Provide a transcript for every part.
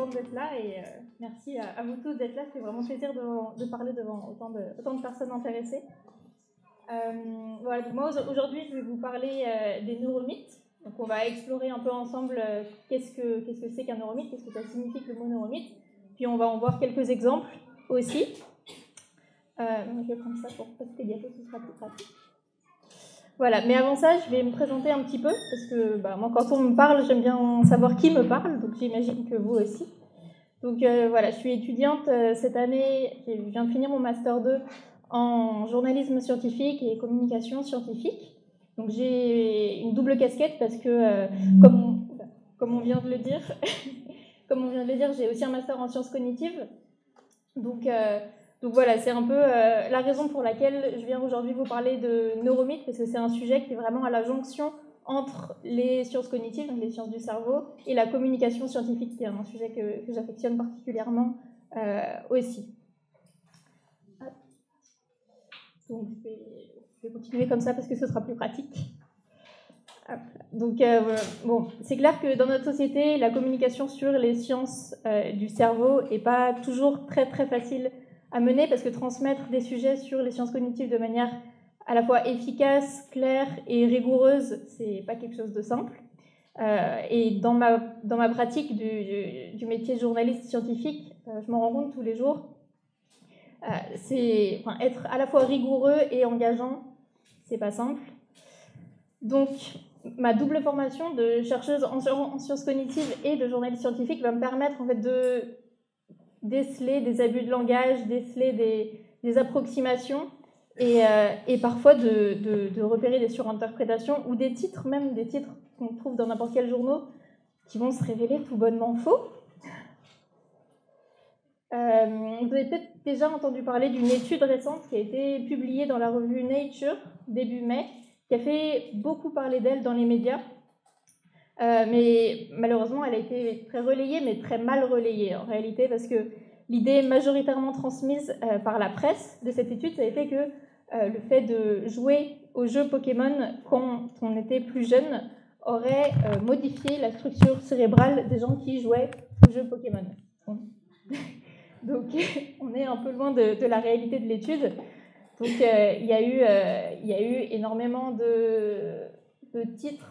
contente d'être là et merci à vous tous d'être là. C'est vraiment plaisir de parler devant autant de personnes intéressées. Voilà, moi aujourd'hui je vais vous parler des neuromythes. Donc on va explorer un peu ensemble qu'est-ce que c'est qu'un neuromythe, qu'est-ce que ça signifie que le mot neuromythe. Puis on va en voir quelques exemples aussi. Je vais prendre ça pour passer les diapos, ce sera plus pratique. Voilà, mais avant ça, je vais me présenter un petit peu, parce que moi, quand on me parle, j'aime bien savoir qui me parle, donc j'imagine que vous aussi. Donc voilà, je suis étudiante cette année, je viens de finir mon Master 2 en journalisme scientifique et communication scientifique. Donc j'ai une double casquette parce que, comme on vient de le dire, j'ai aussi un Master en sciences cognitives. Donc voilà, c'est un peu la raison pour laquelle je viens aujourd'hui vous parler de neuromythes, parce que c'est un sujet qui est vraiment à la jonction entre les sciences cognitives, donc les sciences du cerveau, et la communication scientifique, qui est un sujet que j'affectionne particulièrement aussi. Donc je vais continuer comme ça parce que ce sera plus pratique. Donc bon, c'est clair que dans notre société, la communication sur les sciences du cerveau n'est pas toujours très très facile à mener, parce que transmettre des sujets sur les sciences cognitives de manière à la fois efficace, claire et rigoureuse, c'est pas quelque chose de simple. Et dans ma pratique du métier de journaliste scientifique, je m'en rends compte tous les jours. Être à la fois rigoureux et engageant, c'est pas simple. Donc, ma double formation de chercheuse en sciences cognitives et de journaliste scientifique va me permettre en fait de déceler des abus de langage, déceler des approximations et parfois de repérer des surinterprétations ou des titres qu'on trouve dans n'importe quel journal qui vont se révéler tout bonnement faux. Vous avez peut-être déjà entendu parler d'une étude récente qui a été publiée dans la revue Nature début mai, qui a fait beaucoup parler d'elle dans les médias. Mais malheureusement, elle a été très relayée, mais très mal relayée en réalité, parce que l'idée majoritairement transmise par la presse de cette étude, ça a été que le fait de jouer aux jeux Pokémon quand on était plus jeune aurait modifié la structure cérébrale des gens qui jouaient aux jeux Pokémon. Donc, on est un peu loin de la réalité de l'étude. Donc, il y a eu énormément de titres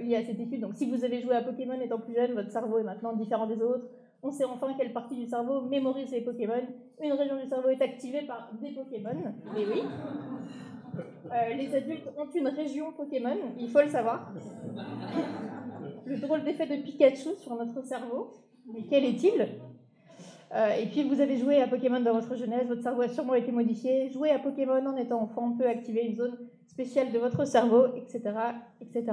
liés à cette étude. Donc, si vous avez joué à Pokémon étant plus jeune, votre cerveau est maintenant différent des autres. On sait enfin quelle partie du cerveau mémorise les Pokémon. Une région du cerveau est activée par des Pokémon. Mais oui. Les adultes ont une région Pokémon, il faut le savoir. Le drôle d'effet de Pikachu sur notre cerveau. Mais quel est-il ? Et puis vous avez joué à Pokémon dans votre jeunesse, votre cerveau a sûrement été modifié. Jouer à Pokémon en étant enfant peut activer une zone spéciale de votre cerveau, etc. etc.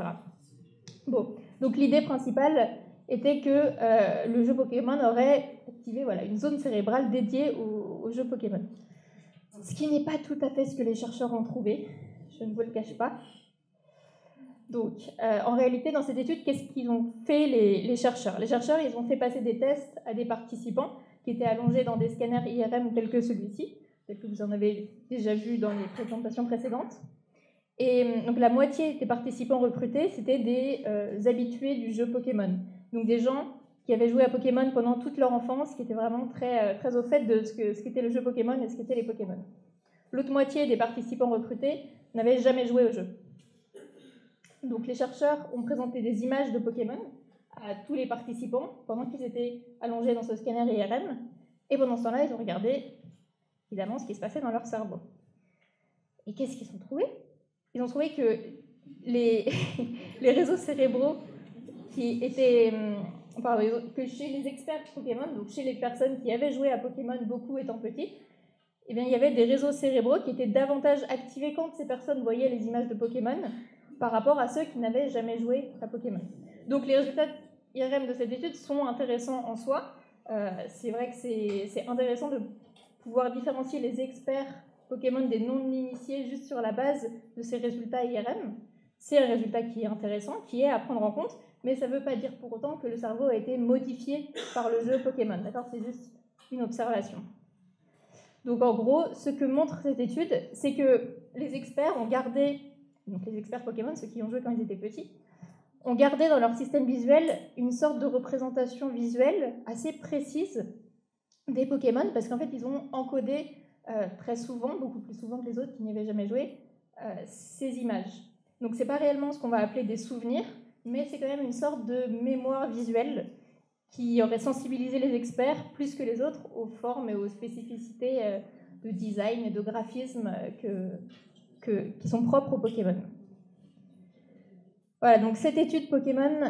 Bon, donc l'idée principale était que le jeu Pokémon aurait activé une zone cérébrale dédiée au jeu Pokémon. Ce qui n'est pas tout à fait ce que les chercheurs ont trouvé, je ne vous le cache pas. Donc, en réalité, dans cette étude, qu'est-ce qu'ils ont fait les chercheurs ? Les chercheurs, ils ont fait passer des tests à des participants qui étaient allongés dans des scanners IRM tels que celui-ci, tel que vous en avez déjà vu dans les présentations précédentes. Et donc la moitié des participants recrutés, c'était des habitués du jeu Pokémon. Donc des gens qui avaient joué à Pokémon pendant toute leur enfance, qui étaient vraiment très, très au fait de ce qu'était le jeu Pokémon et ce qu'étaient les Pokémon. L'autre moitié des participants recrutés n'avaient jamais joué au jeu. Donc les chercheurs ont présenté des images de Pokémon à tous les participants pendant qu'ils étaient allongés dans ce scanner IRM. Et pendant ce temps-là, ils ont regardé, évidemment, ce qui se passait dans leur cerveau. Et qu'est-ce qu'ils ont trouvé ? Ils ont trouvé que les réseaux cérébraux qui étaient... que chez les experts Pokémon, donc chez les personnes qui avaient joué à Pokémon beaucoup étant petits, eh bien, il y avait des réseaux cérébraux qui étaient davantage activés quand ces personnes voyaient les images de Pokémon par rapport à ceux qui n'avaient jamais joué à Pokémon. Donc les résultats IRM de cette étude sont intéressants en soi. C'est vrai que c'est intéressant de pouvoir différencier les experts Pokémon des non-initiés juste sur la base de ces résultats IRM. C'est un résultat qui est intéressant, qui est à prendre en compte, mais ça ne veut pas dire pour autant que le cerveau a été modifié par le jeu Pokémon. D'accord ? C'est juste une observation. Donc en gros, ce que montre cette étude, c'est que les experts ont gardé, donc les experts Pokémon, ceux qui ont joué quand ils étaient petits, ont gardé dans leur système visuel une sorte de représentation visuelle assez précise des Pokémon, parce qu'en fait, ils ont encodé très souvent, beaucoup plus souvent que les autres qui n'y avaient jamais joué, ces images. Donc c'est pas réellement ce qu'on va appeler des souvenirs, mais c'est quand même une sorte de mémoire visuelle qui aurait sensibilisé les experts plus que les autres aux formes et aux spécificités de design et de graphisme qui sont propres aux Pokémon. Voilà, donc cette étude Pokémon,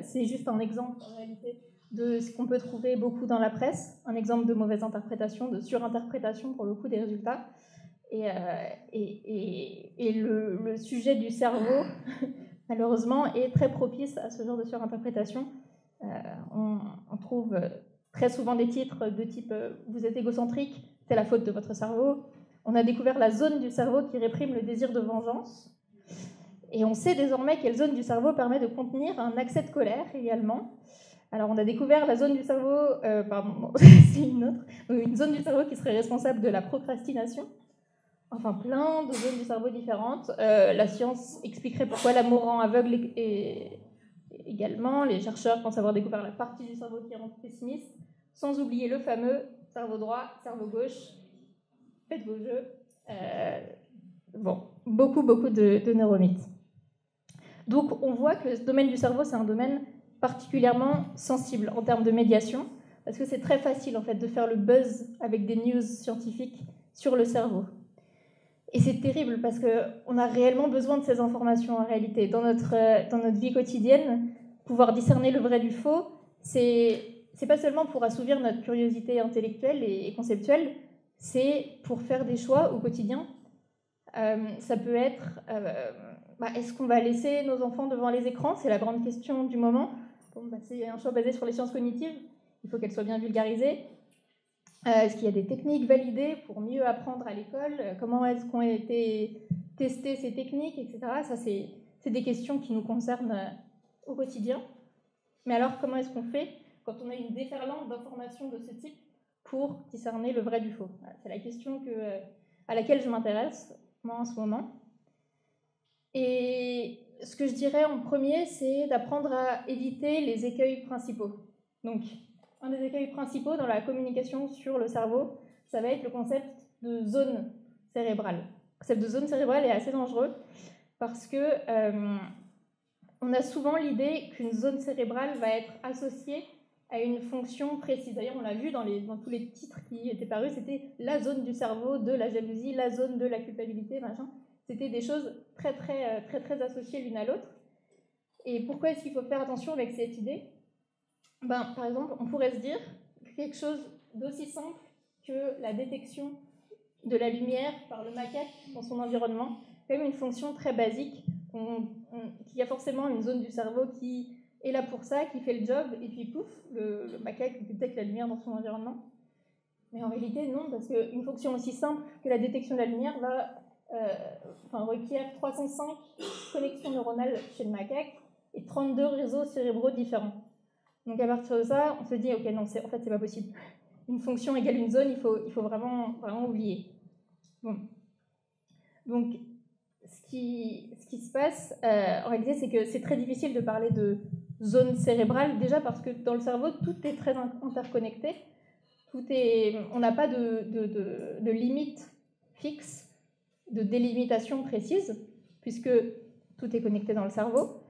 c'est juste un exemple en réalité de ce qu'on peut trouver beaucoup dans la presse, un exemple de mauvaise interprétation, de surinterprétation pour le coup des résultats. Et le sujet du cerveau, malheureusement, est très propice à ce genre de surinterprétation. On trouve très souvent des titres de type « Vous êtes égocentrique, c'est la faute de votre cerveau ». On a découvert la zone du cerveau qui réprime le désir de vengeance. Et on sait désormais quelle zone du cerveau permet de contenir un accès de colère également. Alors on a découvert la zone du cerveau, c'est une zone du cerveau qui serait responsable de la procrastination. Enfin, plein de zones du cerveau différentes. La science expliquerait pourquoi l'amour rend aveugle également. Les chercheurs pensent avoir découvert la partie du cerveau qui rend pessimiste, sans oublier le fameux cerveau droit, cerveau gauche. Faites vos jeux. Beaucoup de neuromythes. Donc, on voit que ce domaine du cerveau, c'est un domaine particulièrement sensible en termes de médiation, parce que c'est très facile en fait de faire le buzz avec des news scientifiques sur le cerveau. Et c'est terrible parce qu'on a réellement besoin de ces informations en réalité. Dans notre vie quotidienne, pouvoir discerner le vrai du faux, c'est pas seulement pour assouvir notre curiosité intellectuelle et conceptuelle, c'est pour faire des choix au quotidien. Ça peut être, est-ce qu'on va laisser nos enfants devant les écrans? C'est la grande question du moment. C'est un choix basé sur les sciences cognitives. Il faut qu'elles soient bien vulgarisées. Est-ce qu'il y a des techniques validées pour mieux apprendre à l'école? Comment est-ce qu'ont été testées ces techniques, etc. Ça, c'est des questions qui nous concernent au quotidien. Mais alors, comment est-ce qu'on fait quand on a une déferlante d'informations de ce type pour discerner le vrai du faux? C'est la question à laquelle je m'intéresse, moi, en ce moment. Et ce que je dirais en premier, c'est d'apprendre à éviter les écueils principaux. Donc, un des écueils principaux dans la communication sur le cerveau, ça va être le concept de zone cérébrale. Le concept de zone cérébrale est assez dangereux parce que on a souvent l'idée qu'une zone cérébrale va être associée à une fonction précise. D'ailleurs, on l'a vu dans tous les titres qui étaient parus, c'était la zone du cerveau de la jalousie, la zone de la culpabilité, machin. C'était des choses très, très, très, très associées l'une à l'autre. Et pourquoi est-ce qu'il faut faire attention avec cette idée? Par exemple, on pourrait se dire quelque chose d'aussi simple que la détection de la lumière par le macaque dans son environnement, quand même une fonction très basique, qu'il y a forcément une zone du cerveau qui est là pour ça, qui fait le job, et puis pouf, le macaque détecte la lumière dans son environnement. Mais en réalité, non, parce qu'une fonction aussi simple que la détection de la lumière requiert 305 connexions neuronales chez le macaque et 32 réseaux cérébraux différents. Donc à partir de ça, on se dit, ok, non, en fait, c'est pas possible. Une fonction égale une zone, il faut vraiment oublier. Bon. Donc, ce qui se passe, en réalité, c'est que c'est très difficile de parler de zone cérébrale, déjà parce que dans le cerveau, tout est très interconnecté. On n'a pas de limite fixe, de délimitation précise, puisque tout est connecté dans le cerveau.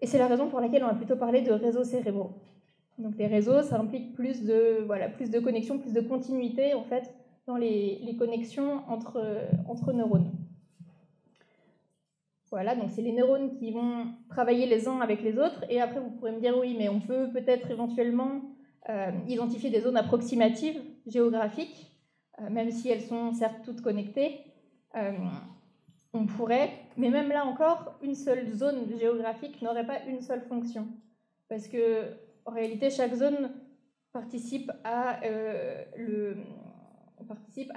Et c'est la raison pour laquelle on va plutôt parler de réseaux cérébraux. Donc les réseaux, ça implique plus de connexions, plus de continuité en fait dans les connexions entre neurones. Voilà, donc c'est les neurones qui vont travailler les uns avec les autres. Et après, vous pourrez me dire oui, mais on peut peut-être éventuellement identifier des zones approximatives géographiques, même si elles sont certes toutes connectées. On pourrait, mais même là encore, une seule zone géographique n'aurait pas une seule fonction. Parce que, en réalité, chaque zone participe à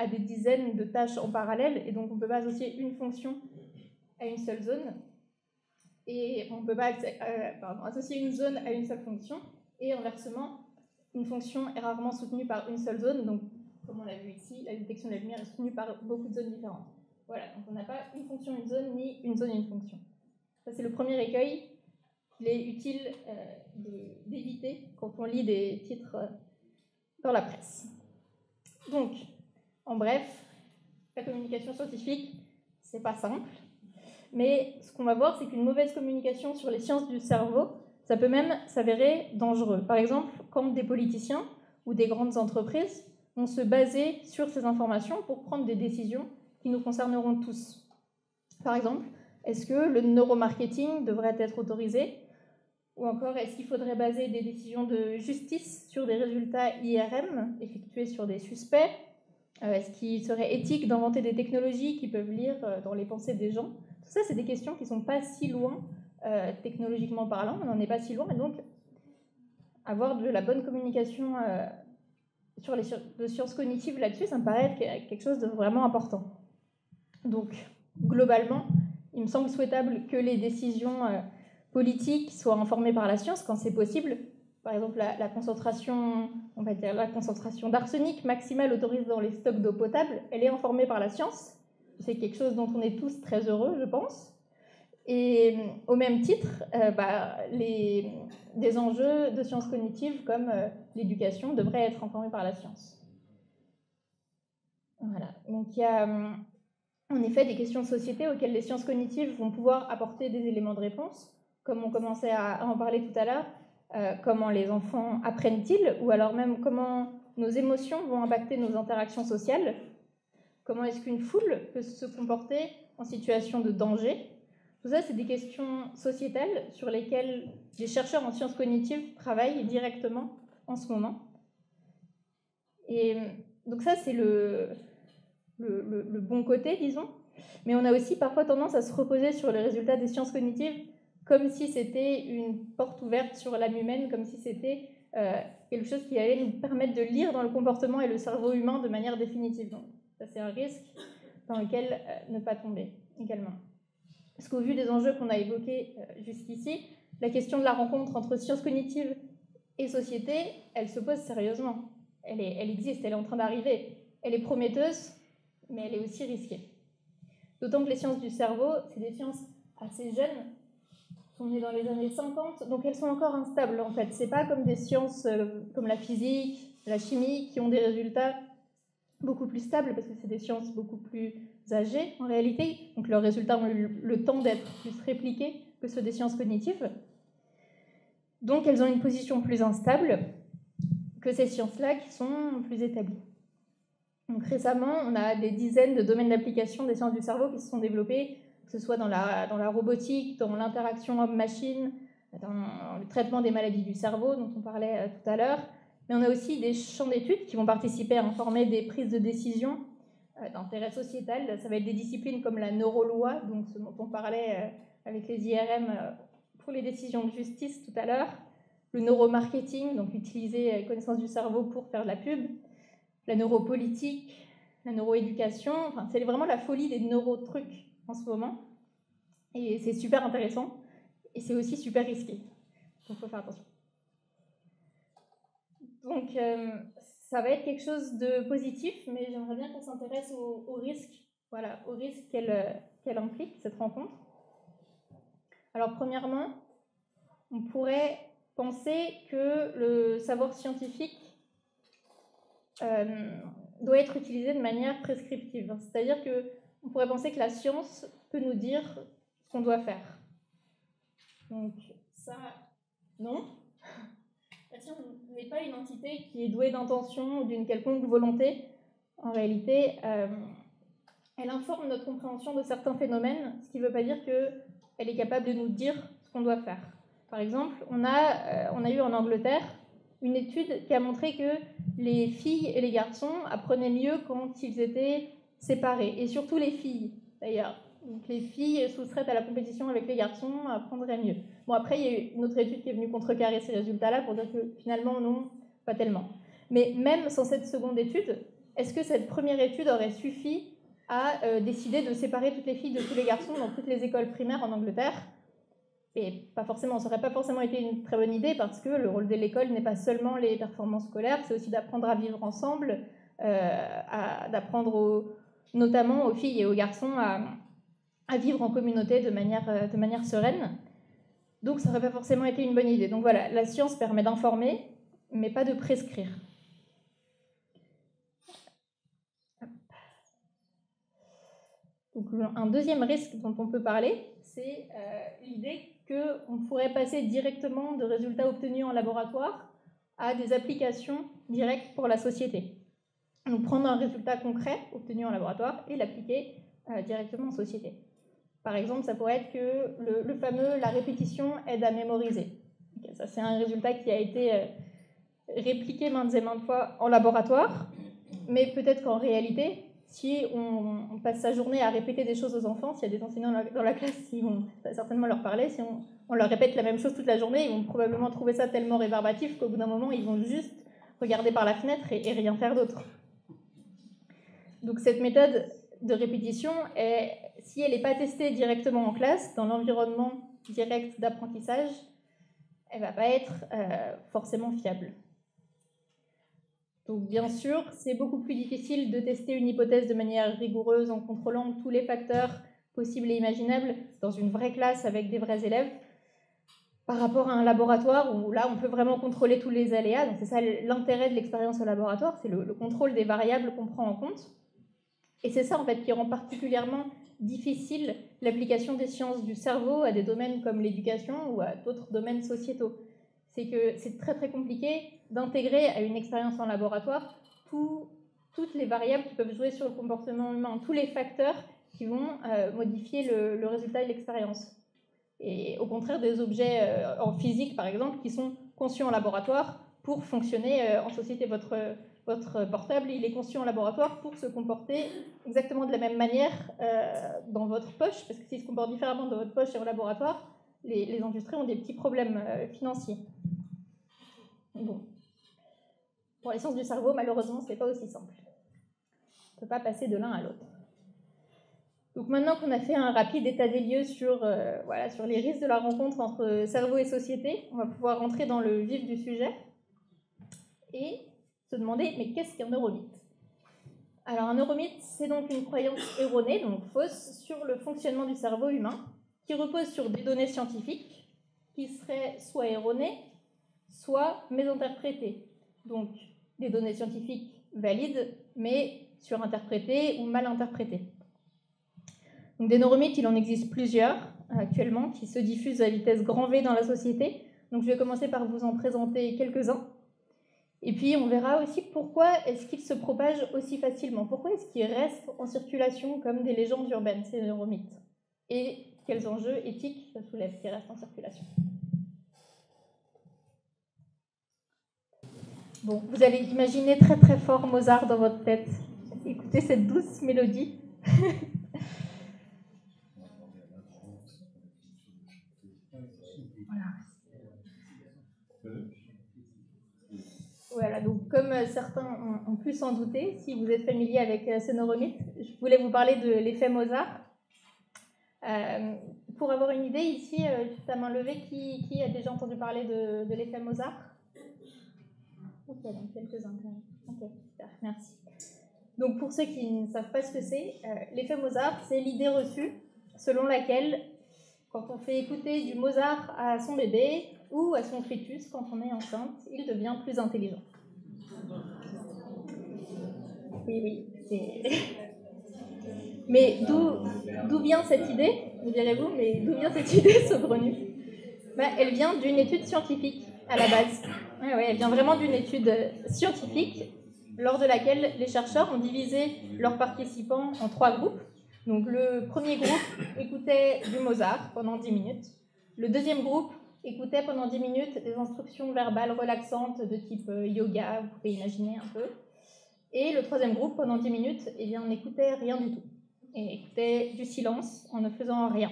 des dizaines de tâches en parallèle, et donc on ne peut pas associer une fonction à une seule zone, et on ne peut pas associer une zone à une seule fonction, et inversement, une fonction est rarement soutenue par une seule zone, donc comme on l'a vu ici, la détection de la lumière est soutenue par beaucoup de zones différentes. Voilà, donc on n'a pas une fonction, une zone, ni une zone, une fonction. Ça, c'est le premier écueil qu'il est utile d'éviter quand on lit des titres dans la presse. Donc, en bref, la communication scientifique, c'est pas simple. Mais ce qu'on va voir, c'est qu'une mauvaise communication sur les sciences du cerveau, ça peut même s'avérer dangereux. Par exemple, quand des politiciens ou des grandes entreprises vont se baser sur ces informations pour prendre des décisions qui nous concerneront tous. Par exemple, est-ce que le neuromarketing devrait être autorisé? Ou encore, est-ce qu'il faudrait baser des décisions de justice sur des résultats IRM effectués sur des suspects? Est-ce qu'il serait éthique d'inventer des technologies qui peuvent lire dans les pensées des gens? Tout ça, c'est des questions qui ne sont pas si loin, technologiquement parlant, on n'en est pas si loin, et donc avoir de la bonne communication sur les sciences cognitives là-dessus, ça me paraît être quelque chose de vraiment important. Donc, globalement, il me semble souhaitable que les décisions politiques soient informées par la science quand c'est possible. Par exemple, la concentration, on va dire la concentration d'arsenic maximale autorisée dans les stocks d'eau potable, elle est informée par la science. C'est quelque chose dont on est tous très heureux, je pense. Et au même titre, des enjeux de sciences cognitives comme l'éducation devraient être informés par la science. Voilà. Donc il y a en effet des questions de société auxquelles les sciences cognitives vont pouvoir apporter des éléments de réponse, comme on commençait à en parler tout à l'heure. Comment les enfants apprennent-ils, ou alors même comment nos émotions vont impacter nos interactions sociales. Comment est-ce qu'une foule peut se comporter en situation de danger? Tout ça, c'est des questions sociétales sur lesquelles les chercheurs en sciences cognitives travaillent directement en ce moment. Et donc ça, c'est le bon côté, disons. Mais on a aussi parfois tendance à se reposer sur les résultats des sciences cognitives comme si c'était une porte ouverte sur l'âme humaine, comme si c'était quelque chose qui allait nous permettre de lire dans le comportement et le cerveau humain de manière définitive. Donc, ça, c'est un risque dans lequel ne pas tomber également. Parce qu'au vu des enjeux qu'on a évoqués jusqu'ici, la question de la rencontre entre sciences cognitives et société, elle se pose sérieusement. Elle existe, elle est en train d'arriver. Elle est prometteuse, mais elle est aussi risquée. D'autant que les sciences du cerveau, c'est des sciences assez jeunes. On est dans les années 50, donc elles sont encore instables en fait. C'est pas comme des sciences comme la physique, la chimie, qui ont des résultats beaucoup plus stables, parce que c'est des sciences beaucoup plus âgées en réalité, donc leurs résultats ont eu le temps d'être plus répliqués que ceux des sciences cognitives. Donc elles ont une position plus instable que ces sciences-là qui sont plus établies. Donc récemment, on a des dizaines de domaines d'application des sciences du cerveau qui se sont développés, que ce soit dans la robotique, dans l'interaction homme-machine, dans le traitement des maladies du cerveau dont on parlait tout à l'heure. Mais on a aussi des champs d'études qui vont participer à informer des prises de décision d'intérêt sociétal. Ça va être des disciplines comme la neuroloi, donc ce dont on parlait avec les IRM pour les décisions de justice tout à l'heure, le neuromarketing, donc utiliser les connaissances du cerveau pour faire de la pub, la neuropolitique, la neuroéducation, enfin, c'est vraiment la folie des neurotrucs en ce moment. Et c'est super intéressant, et c'est aussi super risqué. Donc il faut faire attention. Donc ça va être quelque chose de positif, mais j'aimerais bien qu'on s'intéresse aux risques, voilà, aux risques qu'elle implique, cette rencontre. Alors premièrement, on pourrait penser que le savoir scientifique doit être utilisé de manière prescriptive. C'est-à-dire qu'on pourrait penser que la science peut nous dire ce qu'on doit faire. Donc ça, non. La science n'est pas une entité qui est douée d'intention ou d'une quelconque volonté. En réalité, elle informe notre compréhension de certains phénomènes, ce qui ne veut pas dire qu'elle est capable de nous dire ce qu'on doit faire. Par exemple, on a eu en Angleterre une étude qui a montré que les filles et les garçons apprenaient mieux quand ils étaient séparés, et surtout les filles d'ailleurs. Donc les filles soustraites à la compétition avec les garçons apprendraient mieux. Bon, après, il y a eu une autre étude qui est venue contrecarrer ces résultats-là pour dire que finalement, non, pas tellement. Mais même sans cette seconde étude, est-ce que cette première étude aurait suffi à décider de séparer toutes les filles de tous les garçons dans toutes les écoles primaires en Angleterre? Et pas forcément, ça n'aurait pas forcément été une très bonne idée, parce que le rôle de l'école n'est pas seulement les performances scolaires, c'est aussi d'apprendre à vivre ensemble, d'apprendre notamment aux filles et aux garçons à vivre en communauté de manière sereine. Donc ça n'aurait pas forcément été une bonne idée. Donc voilà, la science permet d'informer, mais pas de prescrire. Donc un deuxième risque dont on peut parler, c'est l'idée qu'on pourrait passer directement de résultats obtenus en laboratoire à des applications directes pour la société. Donc prendre un résultat concret obtenu en laboratoire et l'appliquer directement en société. Par exemple, ça pourrait être que le fameux « la répétition aide à mémoriser ». Okay, ça, c'est un résultat qui a été répliqué maintes et maintes fois en laboratoire, mais peut-être qu'en réalité, si on passe sa journée à répéter des choses aux enfants, s'il y a des enseignants dans la classe qui vont certainement leur parler, si on leur répète la même chose toute la journée, ils vont probablement trouver ça tellement rébarbatif qu'au bout d'un moment, ils vont juste regarder par la fenêtre et rien faire d'autre. Donc cette méthode de répétition, si elle n'est pas testée directement en classe, dans l'environnement direct d'apprentissage, elle ne va pas être forcément fiable. Donc bien sûr, c'est beaucoup plus difficile de tester une hypothèse de manière rigoureuse en contrôlant tous les facteurs possibles et imaginables dans une vraie classe avec des vrais élèves, par rapport à un laboratoire où là on peut vraiment contrôler tous les aléas. Donc c'est ça l'intérêt de l'expérience au laboratoire, c'est le contrôle des variables qu'on prend en compte. Et c'est ça en fait qui rend particulièrement difficile l'application des sciences du cerveau à des domaines comme l'éducation ou à d'autres domaines sociétaux. C'est que c'est très très compliqué d'intégrer à une expérience en laboratoire toutes les variables qui peuvent jouer sur le comportement humain, tous les facteurs qui vont modifier le résultat de l'expérience. Et au contraire des objets en physique par exemple qui sont conçus en laboratoire pour fonctionner en société. Votre portable, il est conçu en laboratoire pour se comporter exactement de la même manière dans votre poche, parce que s'il se comporte différemment dans votre poche et au laboratoire, les industries ont des petits problèmes financiers. Bon. Pour les sciences du cerveau, malheureusement, ce n'est pas aussi simple. On ne peut pas passer de l'un à l'autre. Donc maintenant qu'on a fait un rapide état des lieux sur les risques de la rencontre entre cerveau et société, on va pouvoir rentrer dans le vif du sujet et se demander, mais qu'est-ce qu'un neuromythe? Alors un neuromythe, c'est donc une croyance erronée, donc fausse, sur le fonctionnement du cerveau humain, qui repose sur des données scientifiques qui seraient soit erronées, soit mésinterprétées. Donc des données scientifiques valides, mais surinterprétées ou mal interprétées. Donc des neuromythes, il en existe plusieurs actuellement, qui se diffusent à vitesse grand V dans la société. Donc je vais commencer par vous en présenter quelques-uns. Et puis on verra aussi pourquoi est-ce qu'ils se propagent aussi facilement, pourquoi est-ce qu'ils restent en circulation comme des légendes urbaines, ces neuromythes, et quels enjeux éthiques ça soulève qui restent en circulation. Bon, vous allez imaginer très très fort Mozart dans votre tête. Écoutez cette douce mélodie. Voilà, donc comme certains ont pu s'en douter, si vous êtes familier avec ce neuromythe, je voulais vous parler de l'effet Mozart. Pour avoir une idée, ici, juste à main levée, qui a déjà entendu parler de l'effet Mozart? Ok, donc quelques-uns. Ok, super, merci. Donc pour ceux qui ne savent pas ce que c'est, l'effet Mozart, c'est l'idée reçue selon laquelle, quand on fait écouter du Mozart à son bébé ou à son fœtus quand on est enceinte, il devient plus intelligent. Oui, c'est... Mais d'où vient cette idée, vous direz-vous, mais d'où vient cette idée saugrenue? Elle vient d'une étude scientifique à la base. Ouais, elle vient vraiment d'une étude scientifique lors de laquelle les chercheurs ont divisé leurs participants en 3 groupes. Donc le premier groupe écoutait du Mozart pendant 10 minutes. Le deuxième groupe écoutait pendant 10 minutes des instructions verbales relaxantes de type yoga, vous pouvez imaginer un peu. Et le troisième groupe, pendant 10 minutes, n'écoutait rien du tout. Et écoutait du silence en ne faisant rien.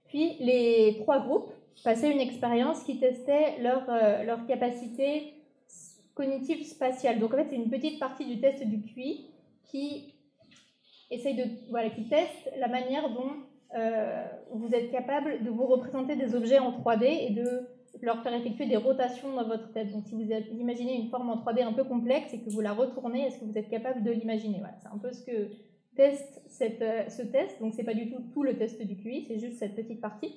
Puis les 3 groupes passaient une expérience qui testait leur capacité cognitive spatiale. Donc en fait, c'est une petite partie du test du QI qui teste la manière dont vous êtes capable de vous représenter des objets en 3D et de leur faire effectuer des rotations dans votre tête. Donc si vous imaginez une forme en 3D un peu complexe et que vous la retournez, est-ce que vous êtes capable de l'imaginer? Voilà, c'est un peu ce que teste ce test. Donc c'est pas du tout le test du QI, c'est juste cette petite partie.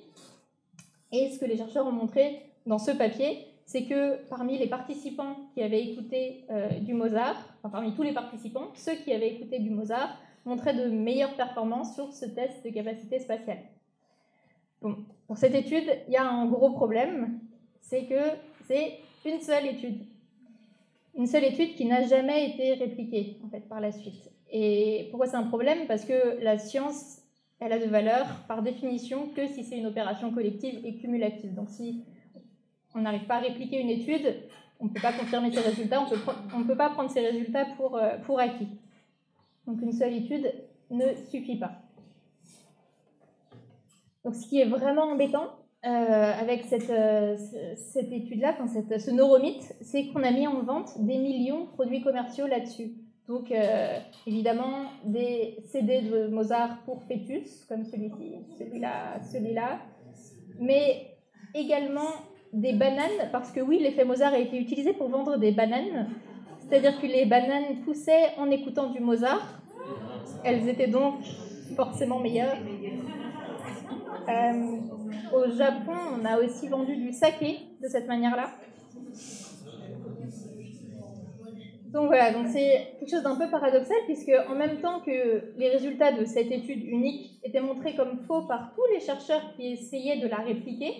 Et ce que les chercheurs ont montré dans ce papier, c'est que parmi les participants qui avaient écouté du Mozart, enfin parmi tous les participants, ceux qui avaient écouté du Mozart montraient de meilleures performances sur ce test de capacité spatiale. Bon, pour cette étude, il y a un gros problème, c'est que c'est une seule étude. Une seule étude qui n'a jamais été répliquée en fait, par la suite. Et pourquoi c'est un problème? Parce que la science, elle a de valeur par définition que si c'est une opération collective et cumulative. Donc si on n'arrive pas à répliquer une étude, on ne peut pas confirmer ses résultats, on ne peut pas prendre ses résultats pour acquis. Donc une seule étude ne suffit pas. Donc ce qui est vraiment embêtant avec cette étude-là, ce neuromythe, c'est qu'on a mis en vente des millions de produits commerciaux là-dessus. Donc évidemment des CD de Mozart pour fœtus, comme celui-ci, celui-là, mais également des bananes, parce que oui, l'effet Mozart a été utilisé pour vendre des bananes, c'est-à-dire que les bananes poussaient en écoutant du Mozart, elles étaient donc forcément meilleures. Au Japon, on a aussi vendu du saké de cette manière-là. Donc voilà, donc c'est quelque chose d'un peu paradoxal, puisque en même temps que les résultats de cette étude unique étaient montrés comme faux par tous les chercheurs qui essayaient de la répliquer,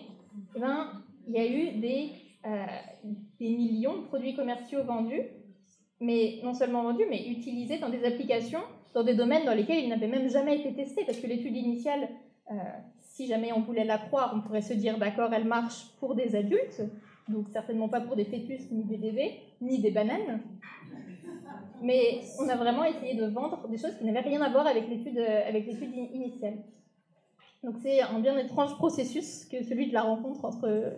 eh ben, il y a eu des millions de produits commerciaux vendus, mais non seulement vendus, mais utilisés dans des applications, dans des domaines dans lesquels ils n'avaient même jamais été testés, parce que l'étude initiale, si jamais on voulait la croire, on pourrait se dire d'accord, elle marche pour des adultes, donc certainement pas pour des fœtus, ni des bébés, ni des bananes. Mais on a vraiment essayé de vendre des choses qui n'avaient rien à voir avec l'étude initiale. Donc c'est un bien étrange processus que celui de la rencontre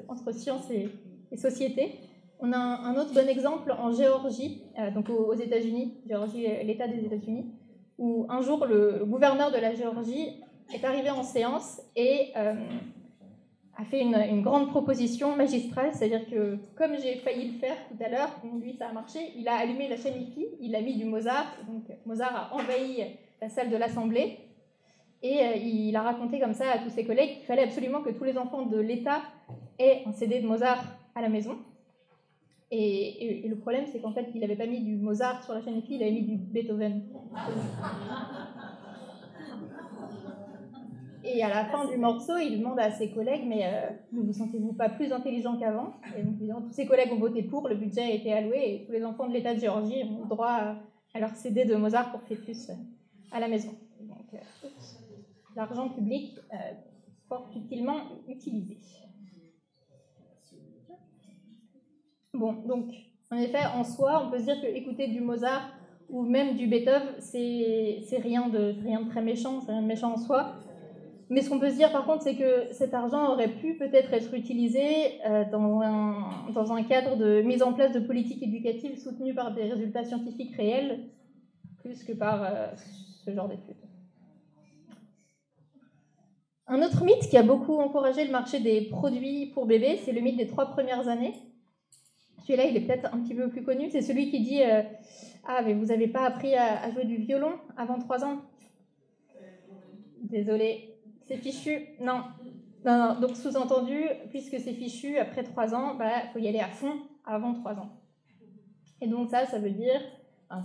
entre science et société. On a un autre bon exemple en Géorgie, donc aux États-Unis, Géorgie, l'État des États-Unis, où un jour le gouverneur de la Géorgie est arrivé en séance et a fait une grande proposition magistrale, c'est-à-dire que, comme j'ai failli le faire tout à l'heure, lui ça a marché, il a allumé la chaîne IFI, il a mis du Mozart, donc Mozart a envahi la salle de l'Assemblée, et il a raconté comme ça à tous ses collègues qu'il fallait absolument que tous les enfants de l'État aient un CD de Mozart à la maison. Et le problème, c'est qu'en fait, il n'avait pas mis du Mozart sur la chaîne IFI, il avait mis du Beethoven. Et à la fin du morceau, il demande à ses collègues, mais ne vous sentez-vous pas plus intelligent qu'avant? Et donc, évidemment, tous ses collègues ont voté pour, le budget a été alloué, et tous les enfants de l'État de Géorgie ont droit à leur CD de Mozart pour fœtus à la maison. Donc, l'argent public fort utilement utilisé. Bon, donc, en effet, en soi, on peut se dire que écouter du Mozart ou même du Beethoven, c'est rien de très méchant, c'est rien de méchant en soi. Mais ce qu'on peut se dire par contre, c'est que cet argent aurait pu peut-être être utilisé dans un cadre de mise en place de politiques éducatives soutenues par des résultats scientifiques réels, plus que par ce genre d'études. Un autre mythe qui a beaucoup encouragé le marché des produits pour bébés, c'est le mythe des 3 premières années. Celui-là, il est peut-être un petit peu plus connu. C'est celui qui dit ah, mais vous n'avez pas appris à jouer du violon avant 3 ans? Désolé. C'est fichu, non. Donc sous-entendu, puisque c'est fichu, après 3 ans, faut y aller à fond avant 3 ans. Et donc ça veut dire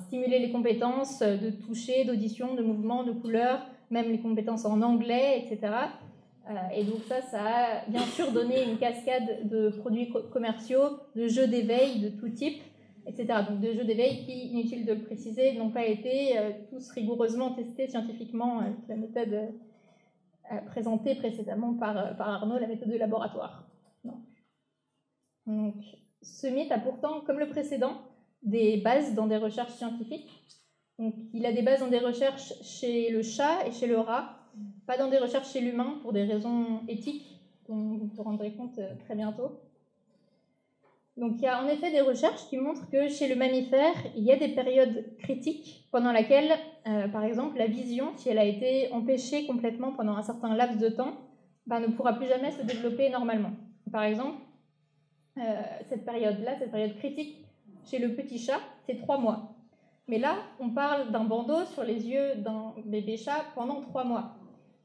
stimuler les compétences de toucher, d'audition, de mouvement, de couleur, même les compétences en anglais, etc. Et donc ça a bien sûr donné une cascade de produits commerciaux, de jeux d'éveil de tout type, etc. Donc de jeux d'éveil qui, inutile de le préciser, n'ont pas été tous rigoureusement testés scientifiquement avec la méthode présentée précédemment par Arnaud, la méthode de laboratoire. Non. Donc, ce mythe a pourtant, comme le précédent, des bases dans des recherches scientifiques. Donc, il a des bases dans des recherches chez le chat et chez le rat, pas dans des recherches chez l'humain pour des raisons éthiques, dont vous vous rendrez compte très bientôt. Donc, il y a en effet des recherches qui montrent que chez le mammifère, il y a des périodes critiques pendant lesquelles, par exemple, la vision, si elle a été empêchée complètement pendant un certain laps de temps, ne pourra plus jamais se développer normalement. Par exemple, cette période-là, cette période critique, chez le petit chat, c'est 3 mois. Mais là, on parle d'un bandeau sur les yeux d'un bébé chat pendant 3 mois.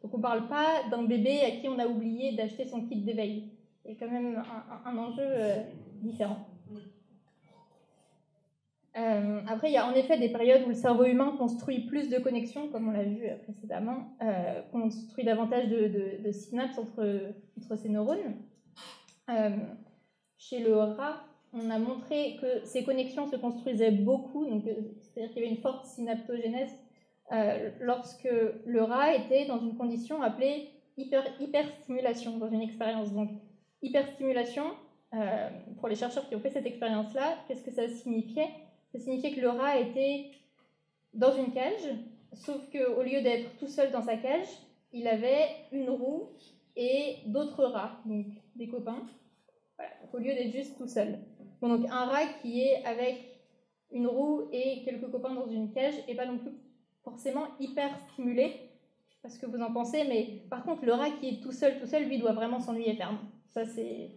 Donc on ne parle pas d'un bébé à qui on a oublié d'acheter son kit d'éveil. Il y a quand même un enjeu différent. Après, il y a en effet des périodes où le cerveau humain construit plus de connexions, comme on l'a vu précédemment, construit davantage de synapses entre ces neurones. Chez le rat, on a montré que ces connexions se construisaient beaucoup, c'est-à-dire qu'il y avait une forte synaptogénèse lorsque le rat était dans une condition appelée hyperstimulation, dans une expérience. Donc, hyperstimulation, pour les chercheurs qui ont fait cette expérience-là, qu'est-ce que ça signifiait ? Ça signifiait que le rat était dans une cage, sauf qu'au lieu d'être tout seul dans sa cage, il avait une roue et d'autres rats, donc des copains, voilà, au lieu d'être juste tout seul. Bon, donc un rat qui est avec une roue et quelques copains dans une cage n'est pas non plus forcément hyper stimulé, je sais pas ce que vous en pensez, mais par contre le rat qui est tout seul, lui doit vraiment s'ennuyer ferme. Ça c'est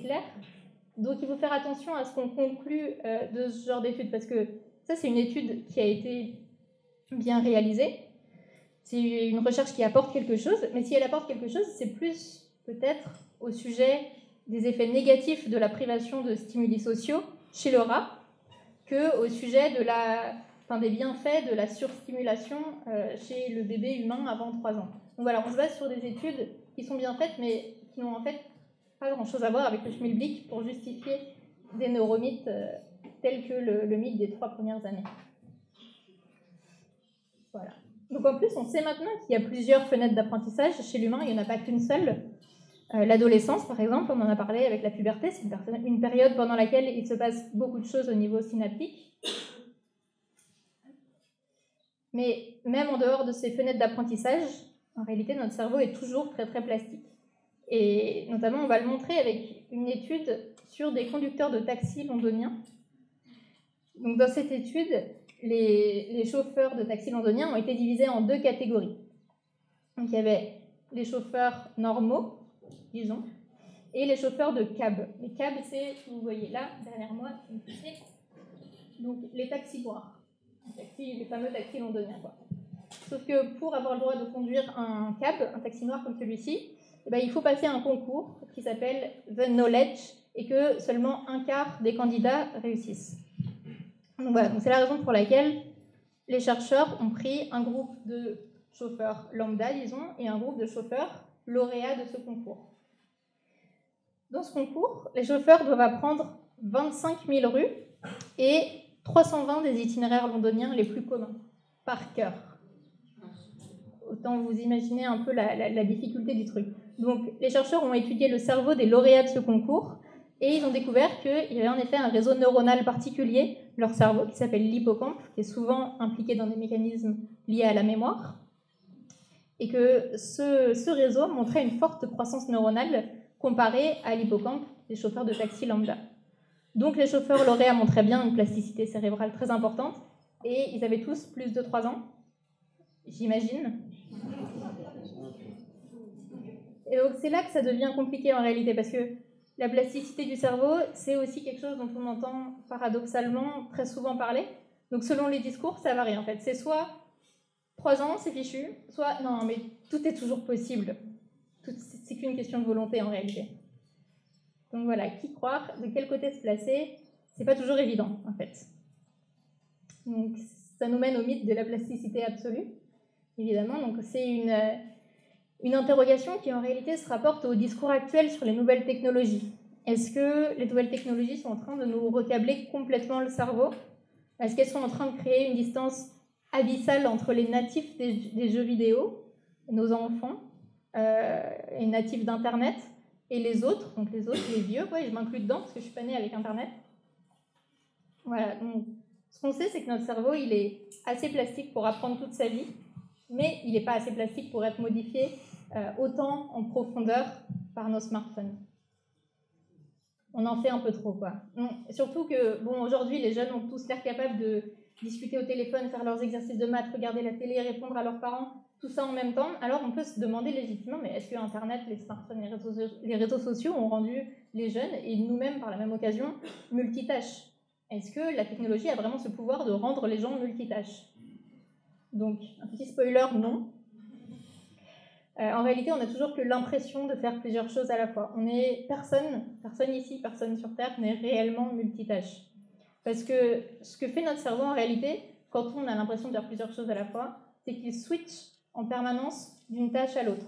clair. Donc il faut faire attention à ce qu'on conclut de ce genre d'études, parce que ça c'est une étude qui a été bien réalisée, c'est une recherche qui apporte quelque chose, mais si elle apporte quelque chose, c'est plus peut-être au sujet des effets négatifs de la privation de stimuli sociaux chez le rat qu'au sujet des bienfaits de la surstimulation chez le bébé humain avant 3 ans. Donc voilà, on se base sur des études qui sont bien faites, mais qui n'ont en fait pas grand-chose à voir avec le schmilblick pour justifier des neuromythes tels que le mythe des 3 premières années. Voilà. Donc en plus, on sait maintenant qu'il y a plusieurs fenêtres d'apprentissage chez l'humain, il n'y en a pas qu'une seule. L'adolescence, par exemple, on en a parlé avec la puberté, c'est une période pendant laquelle il se passe beaucoup de choses au niveau synaptique. Mais même en dehors de ces fenêtres d'apprentissage, en réalité, notre cerveau est toujours très très plastique. Et notamment, on va le montrer avec une étude sur des conducteurs de taxi londoniens. Donc dans cette étude, les chauffeurs de taxi londoniens ont été divisés en 2 catégories. Donc il y avait les chauffeurs normaux, disons, et les chauffeurs de cab. Les cabs, c'est, vous voyez là, derrière moi, donc les taxis noirs, les fameux taxis londoniens, quoi. Sauf que pour avoir le droit de conduire un cab, un taxi noir comme celui-ci, il faut passer un concours qui s'appelle The Knowledge et que seulement 1/4 des candidats réussissent. Donc voilà, donc c'est la raison pour laquelle les chercheurs ont pris un groupe de chauffeurs lambda, disons, et un groupe de chauffeurs lauréats de ce concours. Dans ce concours, les chauffeurs doivent apprendre 25 000 rues et 320 des itinéraires londoniens les plus communs, par cœur. Autant vous imaginer un peu la difficulté du truc. Donc, les chercheurs ont étudié le cerveau des lauréats de ce concours et ils ont découvert qu'il y avait en effet un réseau neuronal particulier, leur cerveau, qui s'appelle l'hippocampe, qui est souvent impliqué dans des mécanismes liés à la mémoire, et que ce réseau montrait une forte croissance neuronale comparée à l'hippocampe des chauffeurs de taxi lambda. Donc, les chauffeurs lauréats montraient bien une plasticité cérébrale très importante et ils avaient tous plus de 3 ans, j'imagine. Et donc c'est là que ça devient compliqué en réalité, parce que la plasticité du cerveau, c'est aussi quelque chose dont on entend paradoxalement très souvent parler. Donc selon les discours, ça varie en fait. C'est soit 3 ans, c'est fichu, soit non, mais tout est toujours possible. C'est qu'une question de volonté en réalité. Donc voilà, qui croire, de quel côté se placer, c'est pas toujours évident en fait. Donc ça nous mène au mythe de la plasticité absolue, évidemment. Donc c'est une interrogation qui en réalité se rapporte au discours actuel sur les nouvelles technologies. Est-ce que les nouvelles technologies sont en train de nous recabler complètement le cerveau? Est-ce qu'elles sont en train de créer une distance abyssale entre les natifs des jeux vidéo, nos enfants, et natifs d'Internet, et les autres, donc les vieux, ouais, je m'inclus dedans parce que je suis pas née avec Internet. Voilà, donc ce qu'on sait, c'est que notre cerveau, il est assez plastique pour apprendre toute sa vie, mais il n'est pas assez plastique pour être modifié autant en profondeur par nos smartphones. On en fait un peu trop, quoi. Surtout que, bon, aujourd'hui, les jeunes ont tous l'air capables de discuter au téléphone, faire leurs exercices de maths, regarder la télé, répondre à leurs parents, tout ça en même temps, alors on peut se demander légitimement, mais est-ce que Internet, les smartphones, les réseaux sociaux ont rendu les jeunes, et nous-mêmes par la même occasion, multitâches? Est-ce que la technologie a vraiment ce pouvoir de rendre les gens multitâches? Donc, un petit spoiler, non. En réalité, on n'a toujours que l'impression de faire plusieurs choses à la fois. On est personne ici, personne sur Terre n'est réellement multitâche. Parce que ce que fait notre cerveau en réalité, quand on a l'impression de faire plusieurs choses à la fois, c'est qu'il switch en permanence d'une tâche à l'autre.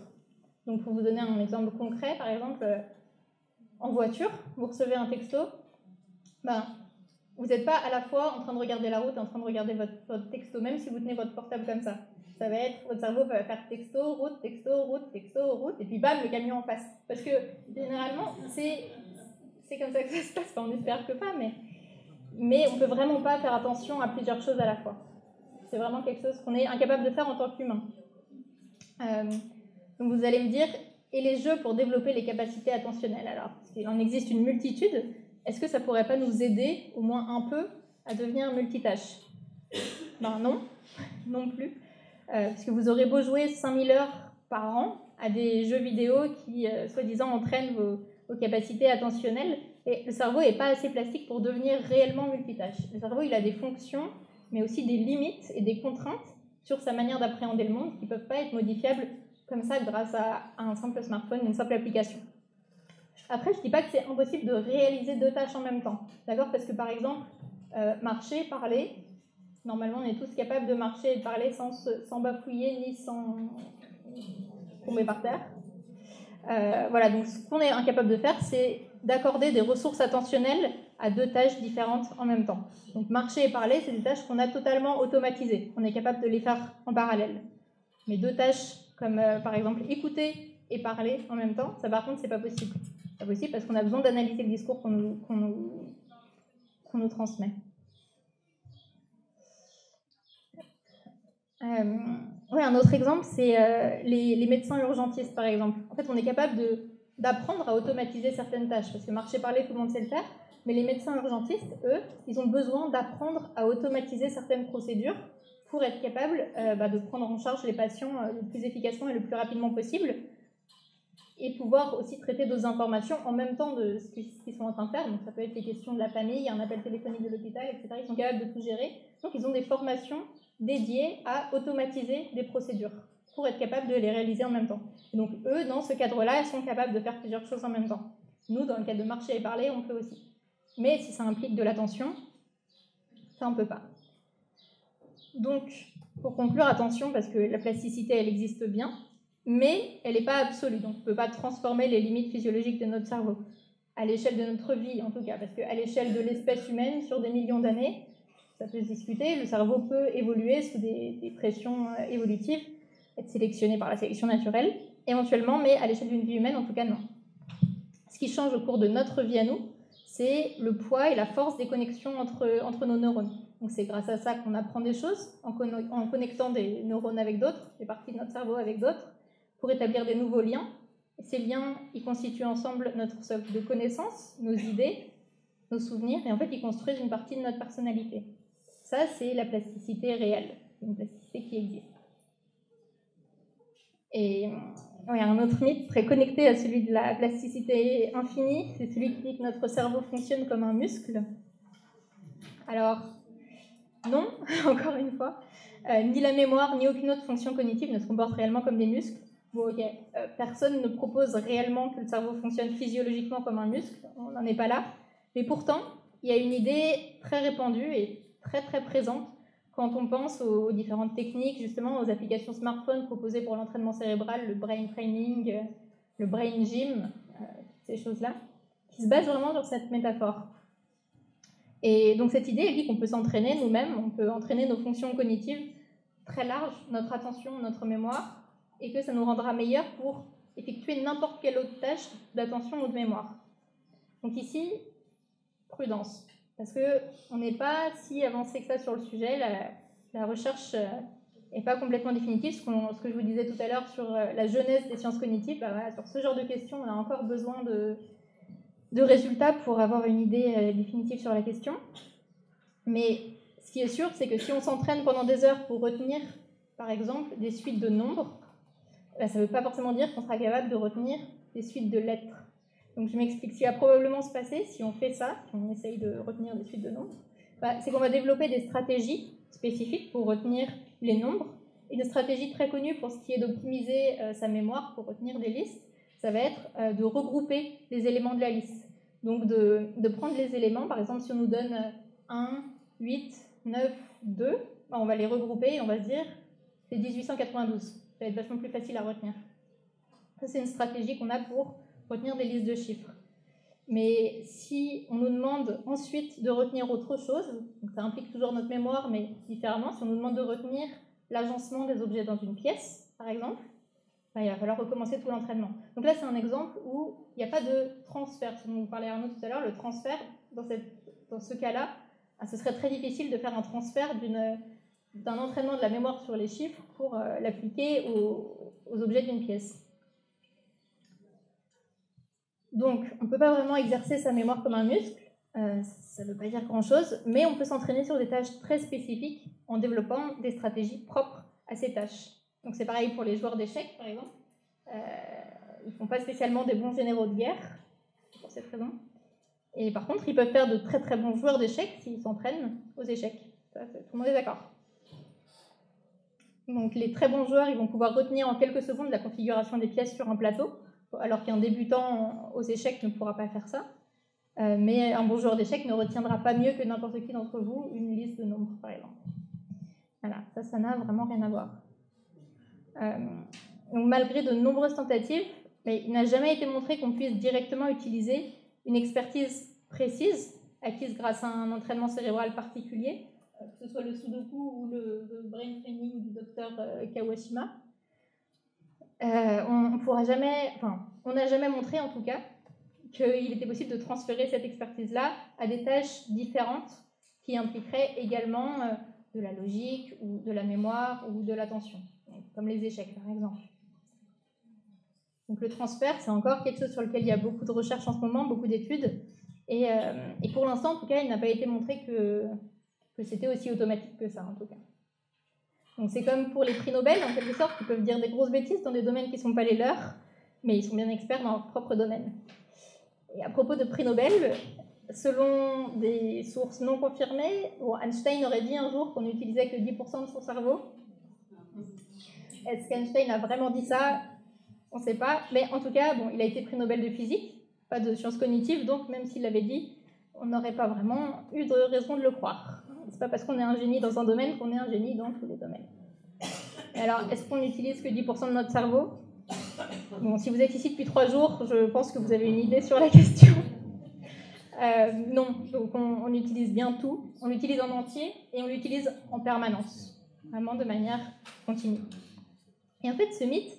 Donc pour vous donner un exemple concret, par exemple, en voiture, vous recevez un texto, vous n'êtes pas à la fois en train de regarder la route et en train de regarder votre texto, même si vous tenez votre portable comme ça. Ça va être, votre cerveau va faire texto, route, texto, route, texto, route, et puis bam, le camion en face. Parce que généralement, c'est comme ça que ça se passe, on espère que pas, mais on ne peut vraiment pas faire attention à plusieurs choses à la fois. C'est vraiment quelque chose qu'on est incapable de faire en tant qu'humain. Donc vous allez me dire, et les jeux pour développer les capacités attentionnelles alors? Parce qu'il en existe une multitude, est-ce que ça ne pourrait pas nous aider, au moins un peu, à devenir multitâche? Ben non, non plus. Parce que vous aurez beau jouer 5000 heures par an à des jeux vidéo qui, soi-disant, entraînent vos capacités attentionnelles, et le cerveau n'est pas assez plastique pour devenir réellement multitâche. Le cerveau, il a des fonctions, mais aussi des limites et des contraintes sur sa manière d'appréhender le monde qui ne peuvent pas être modifiables comme ça grâce à un simple smartphone, une simple application. Après, je ne dis pas que c'est impossible de réaliser deux tâches en même temps, d'accord? Parce que par exemple, marcher, parler, normalement on est tous capables de marcher et de parler sans bafouiller ni sans tomber par terre. Voilà, donc ce qu'on est incapable de faire, c'est d'accorder des ressources attentionnelles à deux tâches différentes en même temps. Donc marcher et parler, c'est des tâches qu'on a totalement automatisées. On est capable de les faire en parallèle. Mais deux tâches comme par exemple écouter et parler en même temps, ça par contre c'est pas possible. C'est pas possible parce qu'on a besoin d'analyser le discours qu'on nous transmet. Ouais, un autre exemple, c'est les médecins urgentistes, par exemple. En fait, on est capable d'apprendre à automatiser certaines tâches, parce que marcher, parler, tout le monde sait le faire, mais les médecins urgentistes, eux, ils ont besoin d'apprendre à automatiser certaines procédures pour être capables de prendre en charge les patients le plus efficacement et le plus rapidement possible, et pouvoir aussi traiter d'autres informations en même temps de ce qu'ils sont en train de faire. Donc ça peut être les questions de la famille, un appel téléphonique de l'hôpital, etc. Ils sont capables de tout gérer. Donc ils ont des formations dédiées à automatiser des procédures pour être capables de les réaliser en même temps. Et donc eux, dans ce cadre-là, ils sont capables de faire plusieurs choses en même temps. Nous, dans le cadre de marcher et parler, on peut aussi. Mais si ça implique de l'attention, ça on ne peut pas. Donc, pour conclure, attention, parce que la plasticité, elle existe bien, mais elle n'est pas absolue. Donc, on ne peut pas transformer les limites physiologiques de notre cerveau, à l'échelle de notre vie en tout cas, parce qu'à l'échelle de l'espèce humaine, sur des millions d'années, ça peut se discuter, le cerveau peut évoluer sous des pressions évolutives, être sélectionné par la sélection naturelle, éventuellement, mais à l'échelle d'une vie humaine, en tout cas, non. Ce qui change au cours de notre vie à nous, c'est le poids et la force des connexions entre nos neurones. Donc c'est grâce à ça qu'on apprend des choses, en connectant des neurones avec d'autres, des parties de notre cerveau avec d'autres, pour établir des nouveaux liens. Et ces liens, ils constituent ensemble notre socle de connaissances, nos idées, nos souvenirs, et en fait, ils construisent une partie de notre personnalité. Ça, c'est la plasticité réelle, une plasticité qui existe. Et oui, un autre mythe très connecté à celui de la plasticité infinie, c'est celui qui dit que notre cerveau fonctionne comme un muscle. Alors, non, encore une fois, ni la mémoire, ni aucune autre fonction cognitive ne se comportent réellement comme des muscles. Bon, ok, personne ne propose réellement que le cerveau fonctionne physiologiquement comme un muscle, on n'en est pas là. Mais pourtant, il y a une idée très répandue et très très présente quand on pense aux différentes techniques, justement aux applications smartphones proposées pour l'entraînement cérébral, le brain training, le brain gym, ces choses-là, qui se basent vraiment sur cette métaphore. Et donc cette idée, elle dit qu'on peut s'entraîner nous-mêmes, on peut entraîner nos fonctions cognitives très larges, notre attention, notre mémoire, et que ça nous rendra meilleurs pour effectuer n'importe quelle autre tâche d'attention ou de mémoire. Donc ici, prudence, parce qu'on n'est pas si avancé que ça sur le sujet, la recherche n'est pas complètement définitive, ce que je vous disais tout à l'heure sur la jeunesse des sciences cognitives, voilà, sur ce genre de questions, on a encore besoin de résultats pour avoir une idée définitive sur la question. Mais ce qui est sûr, c'est que si on s'entraîne pendant des heures pour retenir par exemple, des suites de nombres, ça ne veut pas forcément dire qu'on sera capable de retenir des suites de lettres. Donc je m'explique, ce qui va probablement se passer si on fait ça, si on essaye de retenir des suites de nombres, c'est qu'on va développer des stratégies spécifiques pour retenir les nombres, et une stratégie très connue pour ce qui est d'optimiser sa mémoire pour retenir des listes, ça va être de regrouper les éléments de la liste. Donc de prendre les éléments, par exemple si on nous donne 1, 8, 9, 2, on va les regrouper et on va se dire c'est 1892. Ça va être vachement plus facile à retenir. Ça, c'est une stratégie qu'on a pour retenir des listes de chiffres. Mais si on nous demande ensuite de retenir autre chose, donc ça implique toujours notre mémoire, mais différemment, si on nous demande de retenir l'agencement des objets dans une pièce, par exemple, il va falloir recommencer tout l'entraînement. Donc là, c'est un exemple où il n'y a pas de transfert. Ce dont vous parlez Arnaud tout à l'heure, le transfert, dans ce cas-là, ce serait très difficile de faire un transfert d'un entraînement de la mémoire sur les chiffres pour l'appliquer aux objets d'une pièce. Donc, on ne peut pas vraiment exercer sa mémoire comme un muscle, ça ne veut pas dire grand-chose, mais on peut s'entraîner sur des tâches très spécifiques en développant des stratégies propres à ces tâches. Donc c'est pareil pour les joueurs d'échecs, par exemple. Ils ne font pas spécialement des bons généraux de guerre, pour cette raison. Et par contre, ils peuvent faire de très très bons joueurs d'échecs s'ils s'entraînent aux échecs. Ça, tout le monde est d'accord. Donc les très bons joueurs, ils vont pouvoir retenir en quelques secondes la configuration des pièces sur un plateau, alors qu'un débutant aux échecs ne pourra pas faire ça. Mais un bon joueur d'échecs ne retiendra pas mieux que n'importe qui d'entre vous une liste de nombres, par exemple. Voilà, ça n'a vraiment rien à voir. Donc malgré de nombreuses tentatives, il n'a jamais été montré qu'on puisse directement utiliser une expertise précise, acquise grâce à un entraînement cérébral particulier, que ce soit le Sudoku ou le brain training du docteur Kawashima. On n'a jamais montré en tout cas qu'il était possible de transférer cette expertise-là à des tâches différentes qui impliqueraient également de la logique ou de la mémoire ou de l'attention, comme les échecs par exemple. Donc le transfert, c'est encore quelque chose sur lequel il y a beaucoup de recherches en ce moment, beaucoup d'études, et pour l'instant en tout cas, il n'a pas été montré que c'était aussi automatique que ça en tout cas. Donc c'est comme pour les prix Nobel, en quelque sorte, ils peuvent dire des grosses bêtises dans des domaines qui ne sont pas les leurs, mais ils sont bien experts dans leur propre domaine. Et à propos de prix Nobel, selon des sources non confirmées, Einstein aurait dit un jour qu'on n'utilisait que 10% de son cerveau. Est-ce qu'Einstein a vraiment dit ça? On ne sait pas, mais en tout cas, il a été prix Nobel de physique, pas de sciences cognitives, donc même s'il l'avait dit, on n'aurait pas vraiment eu de raison de le croire. C'est pas parce qu'on est un génie dans un domaine qu'on est un génie dans tous les domaines. Et alors, est-ce qu'on n'utilise que 10% de notre cerveau? Bon, si vous êtes ici depuis 3 jours, je pense que vous avez une idée sur la question. Non, donc on utilise bien tout, on l'utilise en entier et on l'utilise en permanence, vraiment de manière continue. Et en fait, ce mythe,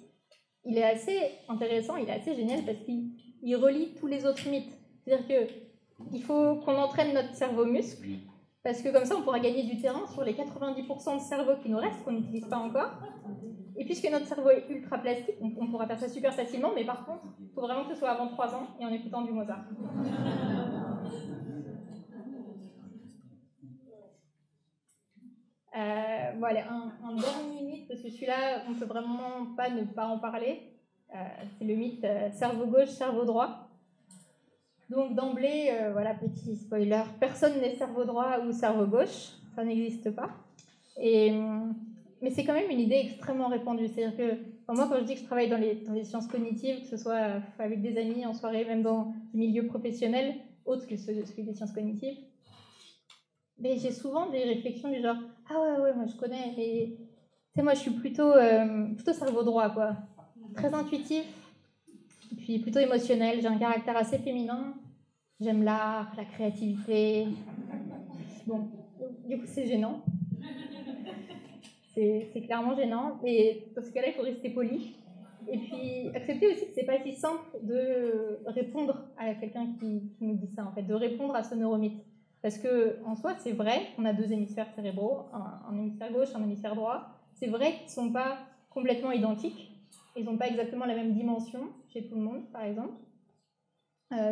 il est assez intéressant, il est assez génial parce qu'il relie tous les autres mythes. C'est-à-dire qu'il faut qu'on entraîne notre cerveau-muscle, parce que comme ça, on pourra gagner du terrain sur les 90% de cerveau qui nous restent, qu'on n'utilise pas encore. Et puisque notre cerveau est ultra plastique, on pourra faire ça super facilement, mais par contre, il faut vraiment que ce soit avant 3 ans et en écoutant du Mozart. Voilà, un dernier mythe, parce que celui-là, on ne peut vraiment pas ne pas en parler. C'est le mythe cerveau gauche, cerveau droit. Donc d'emblée, voilà, petit spoiler, personne n'est cerveau droit ou cerveau gauche, ça n'existe pas. Mais c'est quand même une idée extrêmement répandue. C'est-à-dire que moi, quand je dis que je travaille dans les sciences cognitives, que ce soit avec des amis en soirée, même dans le milieu professionnel, autre que celui des sciences cognitives, mais j'ai souvent des réflexions du genre « Ah ouais, moi je connais, mais tu sais, moi je suis plutôt cerveau droit, quoi. Très intuitif, puis plutôt émotionnel, j'ai un caractère assez féminin, j'aime l'art, la créativité. » Bon, du coup c'est gênant. C'est clairement gênant, et dans ce cas-là, il faut rester poli. Et puis accepter aussi que c'est pas si simple de répondre à quelqu'un qui nous dit ça, en fait, de répondre à ce neuromythe. Parce qu'en soi, c'est vrai qu'on a 2 hémisphères cérébraux, un hémisphère gauche, un hémisphère droit. C'est vrai qu'ils ne sont pas complètement identiques. Ils n'ont pas exactement la même dimension chez tout le monde, par exemple.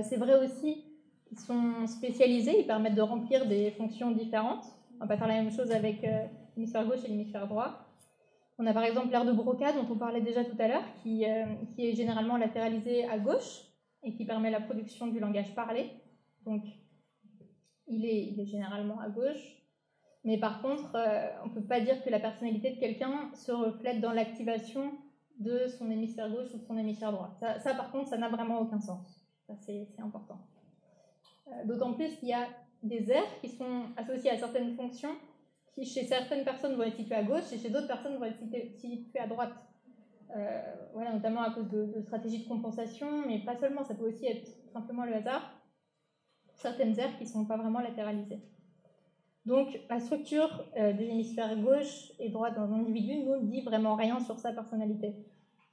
C'est vrai aussi qu'ils sont spécialisés, ils permettent de remplir des fonctions différentes. On ne va pas faire la même chose avec l'hémisphère gauche et l'hémisphère droit. On a par exemple l'aire de Broca, dont on parlait déjà tout à l'heure, qui est généralement latéralisé à gauche et qui permet la production du langage parlé. Donc, il est généralement à gauche. Mais par contre, on ne peut pas dire que la personnalité de quelqu'un se reflète dans l'activation de son hémisphère gauche ou de son hémisphère droit. Ça par contre, ça n'a vraiment aucun sens. Ça, c'est important. D'autant plus qu'il y a des aires qui sont associées à certaines fonctions qui, chez certaines personnes, vont être situées à gauche et chez d'autres personnes, vont être situées à droite. Voilà, notamment à cause de stratégies de compensation, mais pas seulement, ça peut aussi être simplement le hasard. Certaines aires qui ne sont pas vraiment latéralisées. Donc, la structure des hémisphères gauche et droite dans un individu ne nous dit vraiment rien sur sa personnalité.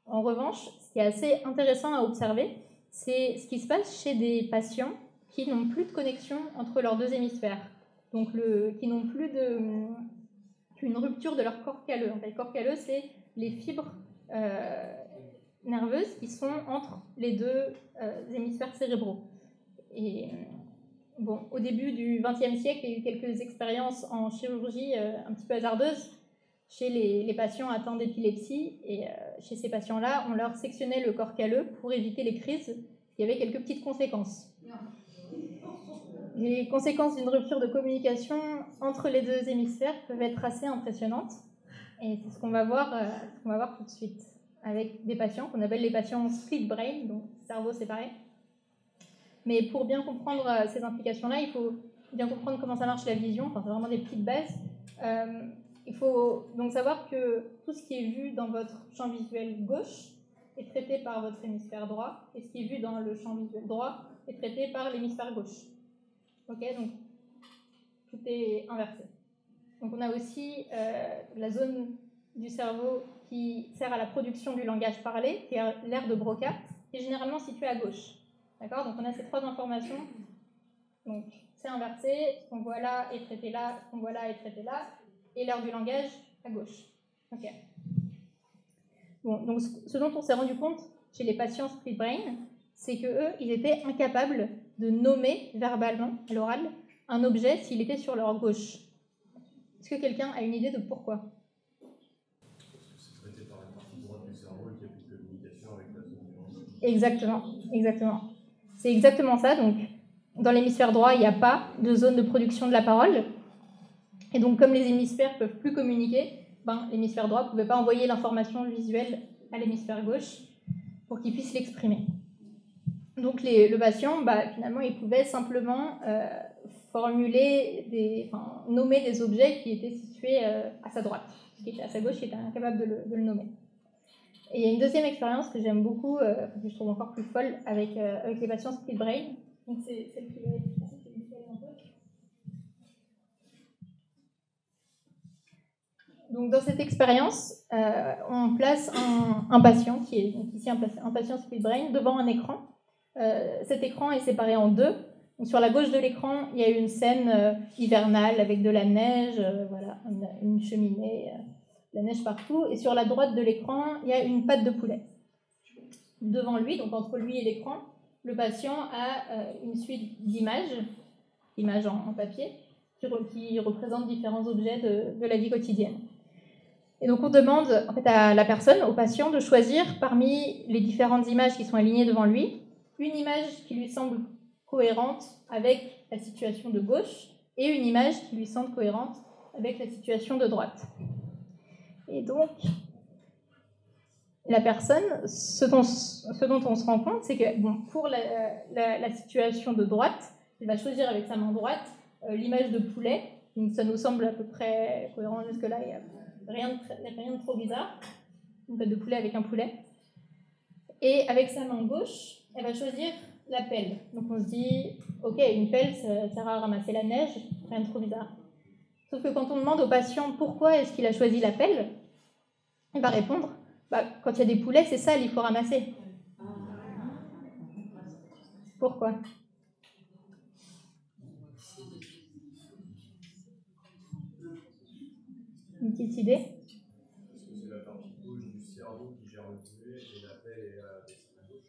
En revanche, ce qui est assez intéressant à observer, c'est ce qui se passe chez des patients qui n'ont plus de connexion entre leurs deux hémisphères, donc qui n'ont plus qu'une rupture de leur corps calleux. En fait, le corps calleux, c'est les fibres nerveuses qui sont entre les deux hémisphères cérébraux. Et bon, au début du XXe siècle, il y a eu quelques expériences en chirurgie un petit peu hasardeuses chez les patients atteints d'épilepsie. Et chez ces patients-là, on leur sectionnait le corps calleux pour éviter les crises. Il y avait quelques petites conséquences. Les conséquences d'une rupture de communication entre les deux hémisphères peuvent être assez impressionnantes. Et c'est ce qu'on va voir tout de suite avec des patients qu'on appelle les patients split brain, donc cerveau séparé. Mais pour bien comprendre ces implications-là, il faut bien comprendre comment ça marche la vision, enfin, c'est vraiment des petites bases. Il faut donc savoir que tout ce qui est vu dans votre champ visuel gauche est traité par votre hémisphère droit, et ce qui est vu dans le champ visuel droit est traité par l'hémisphère gauche. Ok, donc tout est inversé. Donc on a aussi la zone du cerveau qui sert à la production du langage parlé, qui est l'aire de Broca, qui est généralement située à gauche. D'accord ? Donc on a ces trois informations. Donc c'est inversé, ce qu'on voit là est traité là, ce qu'on voit là est traité là, et l'aire du langage à gauche. Ok. Bon, donc ce dont on s'est rendu compte chez les patients split brain, c'est qu'eux, ils étaient incapables de nommer verbalement, à l'oral, un objet s'il était sur leur gauche. Est-ce que quelqu'un a une idée de pourquoi ? C'est traité par la partie droite du cerveau et qu'il n'y a plus de communication avec la zone du langage. Exactement. C'est exactement ça. Donc, dans l'hémisphère droit, il n'y a pas de zone de production de la parole. Et donc, comme les hémisphères ne peuvent plus communiquer, l'hémisphère droit ne pouvait pas envoyer l'information visuelle à l'hémisphère gauche pour qu'il puisse l'exprimer. Donc, le patient, finalement, il pouvait simplement nommer des objets qui étaient situés à sa droite. Ce qui était à sa gauche, il était incapable de le nommer. Et il y a une deuxième expérience que j'aime beaucoup, que je trouve encore plus folle, avec les patients split brain. Donc, c'est celle qui va être ici, qui est un peu. Donc, dans cette expérience, on place un patient, qui est donc ici un patient split brain, devant un écran. Cet écran est séparé en deux. Donc, sur la gauche de l'écran, il y a une scène hivernale avec de la neige, voilà, une cheminée, la neige partout. Et sur la droite de l'écran, il y a une patte de poulet. Devant lui, donc entre lui et l'écran, le patient a une suite d'images en papier, qui représentent différents objets de la vie quotidienne. Et donc on demande en fait à la personne, au patient, de choisir parmi les différentes images qui sont alignées devant lui, une image qui lui semble cohérente avec la situation de gauche et une image qui lui semble cohérente avec la situation de droite. Et donc, la personne, ce dont on se rend compte, c'est que pour la situation de droite, il va choisir avec sa main droite l'image de poulet. Donc ça nous semble à peu près cohérent jusque-là, il n'y a rien de trop bizarre. Une patte de poulet avec un poulet. Et avec sa main gauche, elle va choisir la pelle. Donc on se dit, ok, une pelle, ça sert à ramasser la neige, rien de trop bizarre. Sauf que quand on demande au patient pourquoi est-ce qu'il a choisi la pelle, il va répondre, quand il y a des poulets, c'est sale, il faut ramasser. Pourquoi ? Une petite idée ? Parce que c'est la partie gauche du cerveau qui gère le poulet et la pelle est avec sa gauche.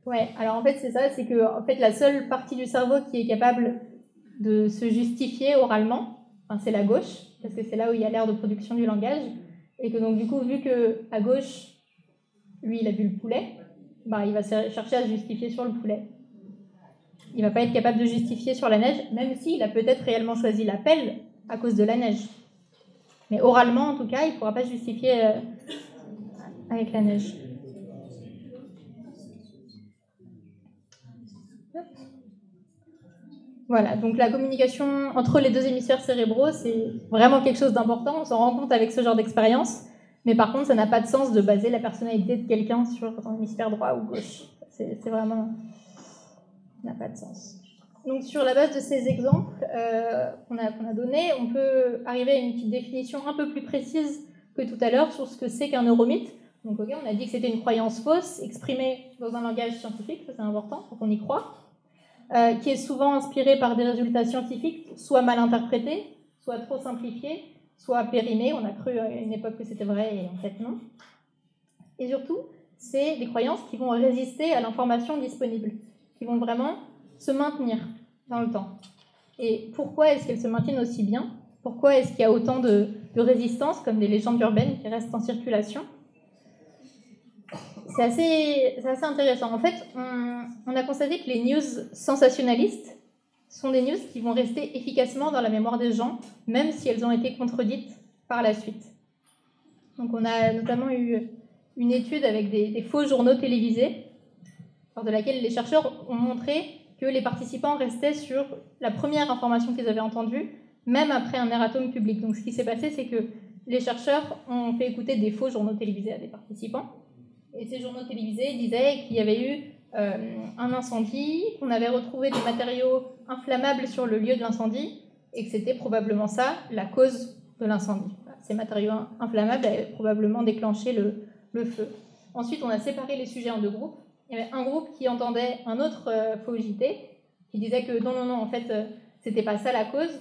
Ouais, alors en fait c'est ça, c'est que en fait, la seule partie du cerveau qui est capable de se justifier oralement, c'est la gauche, parce que c'est là où il y a l'aire de production du langage. Et que donc du coup, vu qu'à gauche, lui, il a vu le poulet, bah, il va chercher à se justifier sur le poulet. Il ne va pas être capable de justifier sur la neige, même s'il a peut-être réellement choisi la pelle à cause de la neige. Mais oralement, en tout cas, il ne pourra pas se justifier avec la neige. Voilà, donc la communication entre les deux hémisphères cérébraux, c'est vraiment quelque chose d'important. On s'en rend compte avec ce genre d'expérience. Mais par contre, ça n'a pas de sens de baser la personnalité de quelqu'un sur un hémisphère droit ou gauche. C'est vraiment... Ça n'a pas de sens. Donc sur la base de ces exemples qu'on a donnés, on peut arriver à une petite définition un peu plus précise que tout à l'heure sur ce que c'est qu'un neuromythe. Donc on a dit que c'était une croyance fausse exprimée dans un langage scientifique, ça c'est important, faut qu'on y croit, qui est souvent inspirée par des résultats scientifiques, soit mal interprétés, soit trop simplifiés, soit périmés. On a cru à une époque que c'était vrai et en fait non. Et surtout, c'est des croyances qui vont résister à l'information disponible, qui vont vraiment se maintenir dans le temps. Et pourquoi est-ce qu'elles se maintiennent aussi bien? Pourquoi est-ce qu'il y a autant de résistance, comme des légendes urbaines qui restent en circulation? C'est assez intéressant. En fait, on a constaté que les news sensationnalistes sont des news qui vont rester efficacement dans la mémoire des gens, même si elles ont été contredites par la suite. Donc on a notamment eu une étude avec des faux journaux télévisés, lors de laquelle les chercheurs ont montré que les participants restaient sur la première information qu'ils avaient entendue, même après un erratum public. Donc ce qui s'est passé, c'est que les chercheurs ont fait écouter des faux journaux télévisés à des participants, et ces journaux télévisés disaient qu'il y avait eu un incendie, qu'on avait retrouvé des matériaux inflammables sur le lieu de l'incendie, et que c'était probablement ça la cause de l'incendie. Ces matériaux inflammables avaient probablement déclenché le feu. Ensuite, on a séparé les sujets en deux groupes. Il y avait un groupe qui entendait un autre faux JT, qui disait que non, en fait, c'était pas ça la cause,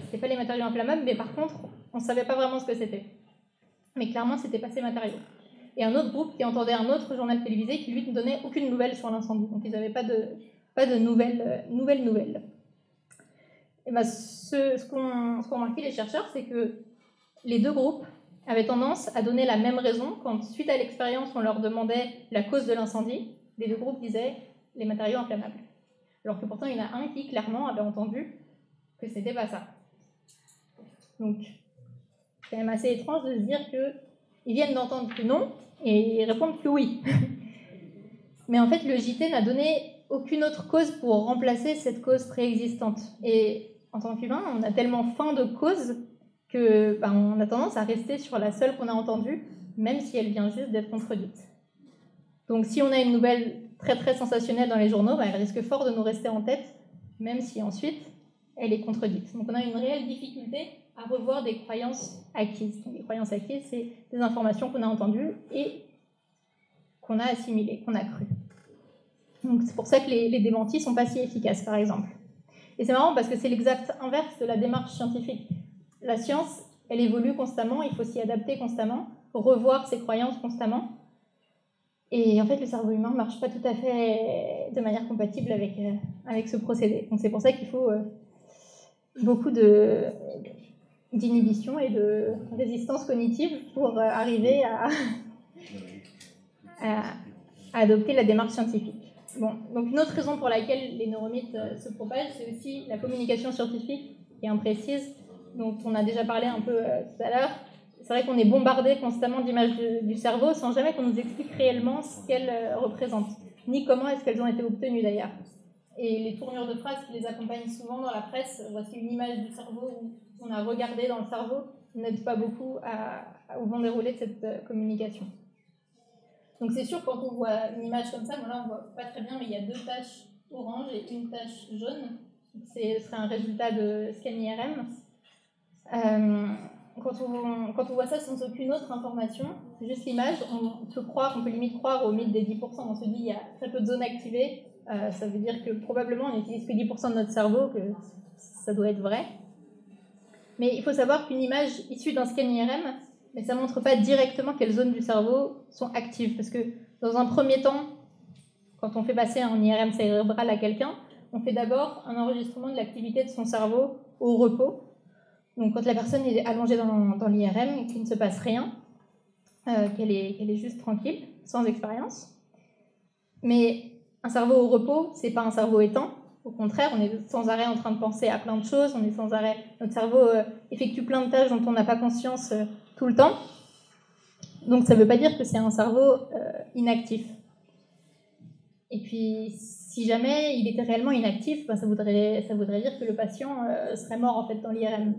c'était pas les matériaux inflammables, mais par contre, on savait pas vraiment ce que c'était. Mais clairement, c'était pas ces matériaux. Et un autre groupe qui entendait un autre journal télévisé qui lui ne donnait aucune nouvelle sur l'incendie. Donc ils n'avaient pas de nouvelles. Et ben, ce qu'ont remarqué les chercheurs, c'est que les deux groupes avaient tendance à donner la même raison quand, suite à l'expérience, on leur demandait la cause de l'incendie. Les deux groupes disaient les matériaux inflammables. Alors que pourtant, il y en a un qui, clairement, avait entendu que c'était pas ça. Donc, c'est quand même assez étrange de se dire qu'ils viennent d'entendre que non, et ils répondent que oui. Mais en fait, le JT n'a donné aucune autre cause pour remplacer cette cause préexistante. Et en tant qu'humain, on a tellement faim de causes que on a tendance à rester sur la seule qu'on a entendue, même si elle vient juste d'être contredite. Donc si on a une nouvelle très très sensationnelle dans les journaux, elle risque fort de nous rester en tête, même si ensuite elle est contredite. Donc on a une réelle difficulté à revoir des croyances acquises. Donc, les croyances acquises, c'est des informations qu'on a entendues et qu'on a assimilées, qu'on a crues. Donc c'est pour ça que les démentis ne sont pas si efficaces, par exemple. Et c'est marrant parce que c'est l'exact inverse de la démarche scientifique. La science, elle évolue constamment, il faut s'y adapter constamment, revoir ses croyances constamment. Et en fait, le cerveau humain ne marche pas tout à fait de manière compatible avec ce procédé. Donc c'est pour ça qu'il faut beaucoup d'inhibition et de résistance cognitive pour arriver à adopter la démarche scientifique. Bon, donc une autre raison pour laquelle les neuromythes se propagent, c'est aussi la communication scientifique qui est imprécise, dont on a déjà parlé un peu tout à l'heure. C'est vrai qu'on est bombardé constamment d'images du cerveau sans jamais qu'on nous explique réellement ce qu'elles représentent, ni comment est-ce qu'elles ont été obtenues d'ailleurs. Et les tournures de phrases qui les accompagnent souvent dans la presse, voici une image du cerveau où on a regardé dans le cerveau, n'aident pas beaucoup au bon déroulé de cette communication. Donc c'est sûr, quand on voit une image comme ça, bon là on voit pas très bien, mais il y a deux taches orange et une tache jaune. Ce serait un résultat de scan IRM. Quand on voit ça sans aucune autre information, c'est juste l'image, on peut limite croire au mythe des 10%. On se dit il y a très peu de zones activées, ça veut dire que probablement on n'utilise que 10% de notre cerveau, que ça doit être vrai. Mais il faut savoir qu'une image issue d'un scan IRM, mais ça ne montre pas directement quelles zones du cerveau sont actives. Parce que dans un premier temps, quand on fait passer un IRM cérébral à quelqu'un, on fait d'abord un enregistrement de l'activité de son cerveau au repos. Donc quand la personne est allongée dans l'IRM, qu'il ne se passe rien, qu'elle est juste tranquille, sans expérience. Mais un cerveau au repos, c'est pas un cerveau éteint. Au contraire, on est sans arrêt en train de penser à plein de choses, on est sans arrêt, notre cerveau effectue plein de tâches dont on n'a pas conscience tout le temps. Donc ça ne veut pas dire que c'est un cerveau inactif. Et puis, si jamais il était réellement inactif, ça voudrait dire que le patient serait mort en fait dans l'IRM.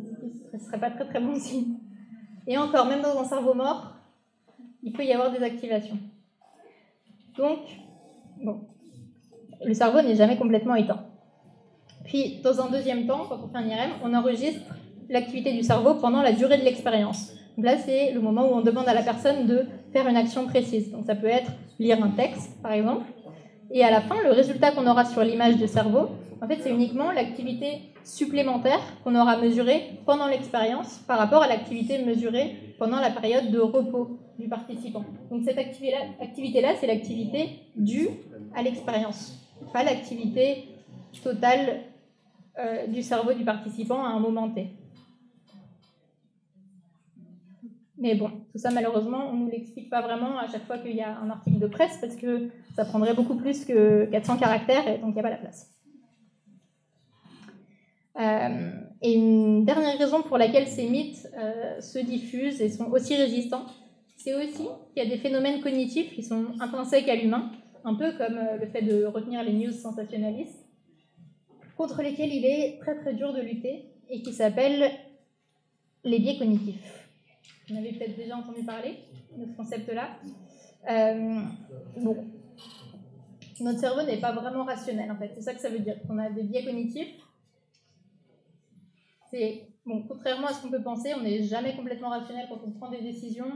Ce ne serait pas très très bon signe. Et encore, même dans un cerveau mort, il peut y avoir des activations. Donc, bon, le cerveau n'est jamais complètement éteint. Puis, dans un deuxième temps, quand on fait un IRM, on enregistre l'activité du cerveau pendant la durée de l'expérience. Donc là, c'est le moment où on demande à la personne de faire une action précise. Donc ça peut être lire un texte, par exemple. Et à la fin, le résultat qu'on aura sur l'image du cerveau, en fait, c'est uniquement l'activité supplémentaire qu'on aura mesurée pendant l'expérience par rapport à l'activité mesurée pendant la période de repos du participant. Donc cette activité-là, c'est l'activité due à l'expérience, pas l'activité totale du cerveau du participant à un moment T. Mais bon, tout ça, malheureusement, on ne nous l'explique pas vraiment à chaque fois qu'il y a un article de presse, parce que ça prendrait beaucoup plus que 400 caractères, et donc il n'y a pas la place. Et une dernière raison pour laquelle ces mythes se diffusent et sont aussi résistants, c'est aussi qu'il y a des phénomènes cognitifs qui sont intrinsèques à l'humain, un peu comme le fait de retenir les news sensationnalistes, contre lesquels il est très très dur de lutter, et qui s'appellent les biais cognitifs. Vous en avez peut-être déjà entendu parler de ce concept-là. Bon. Notre cerveau n'est pas vraiment rationnel, en fait. C'est ça que ça veut dire. On a des biais cognitifs. Bon, contrairement à ce qu'on peut penser, on n'est jamais complètement rationnel quand on prend des décisions,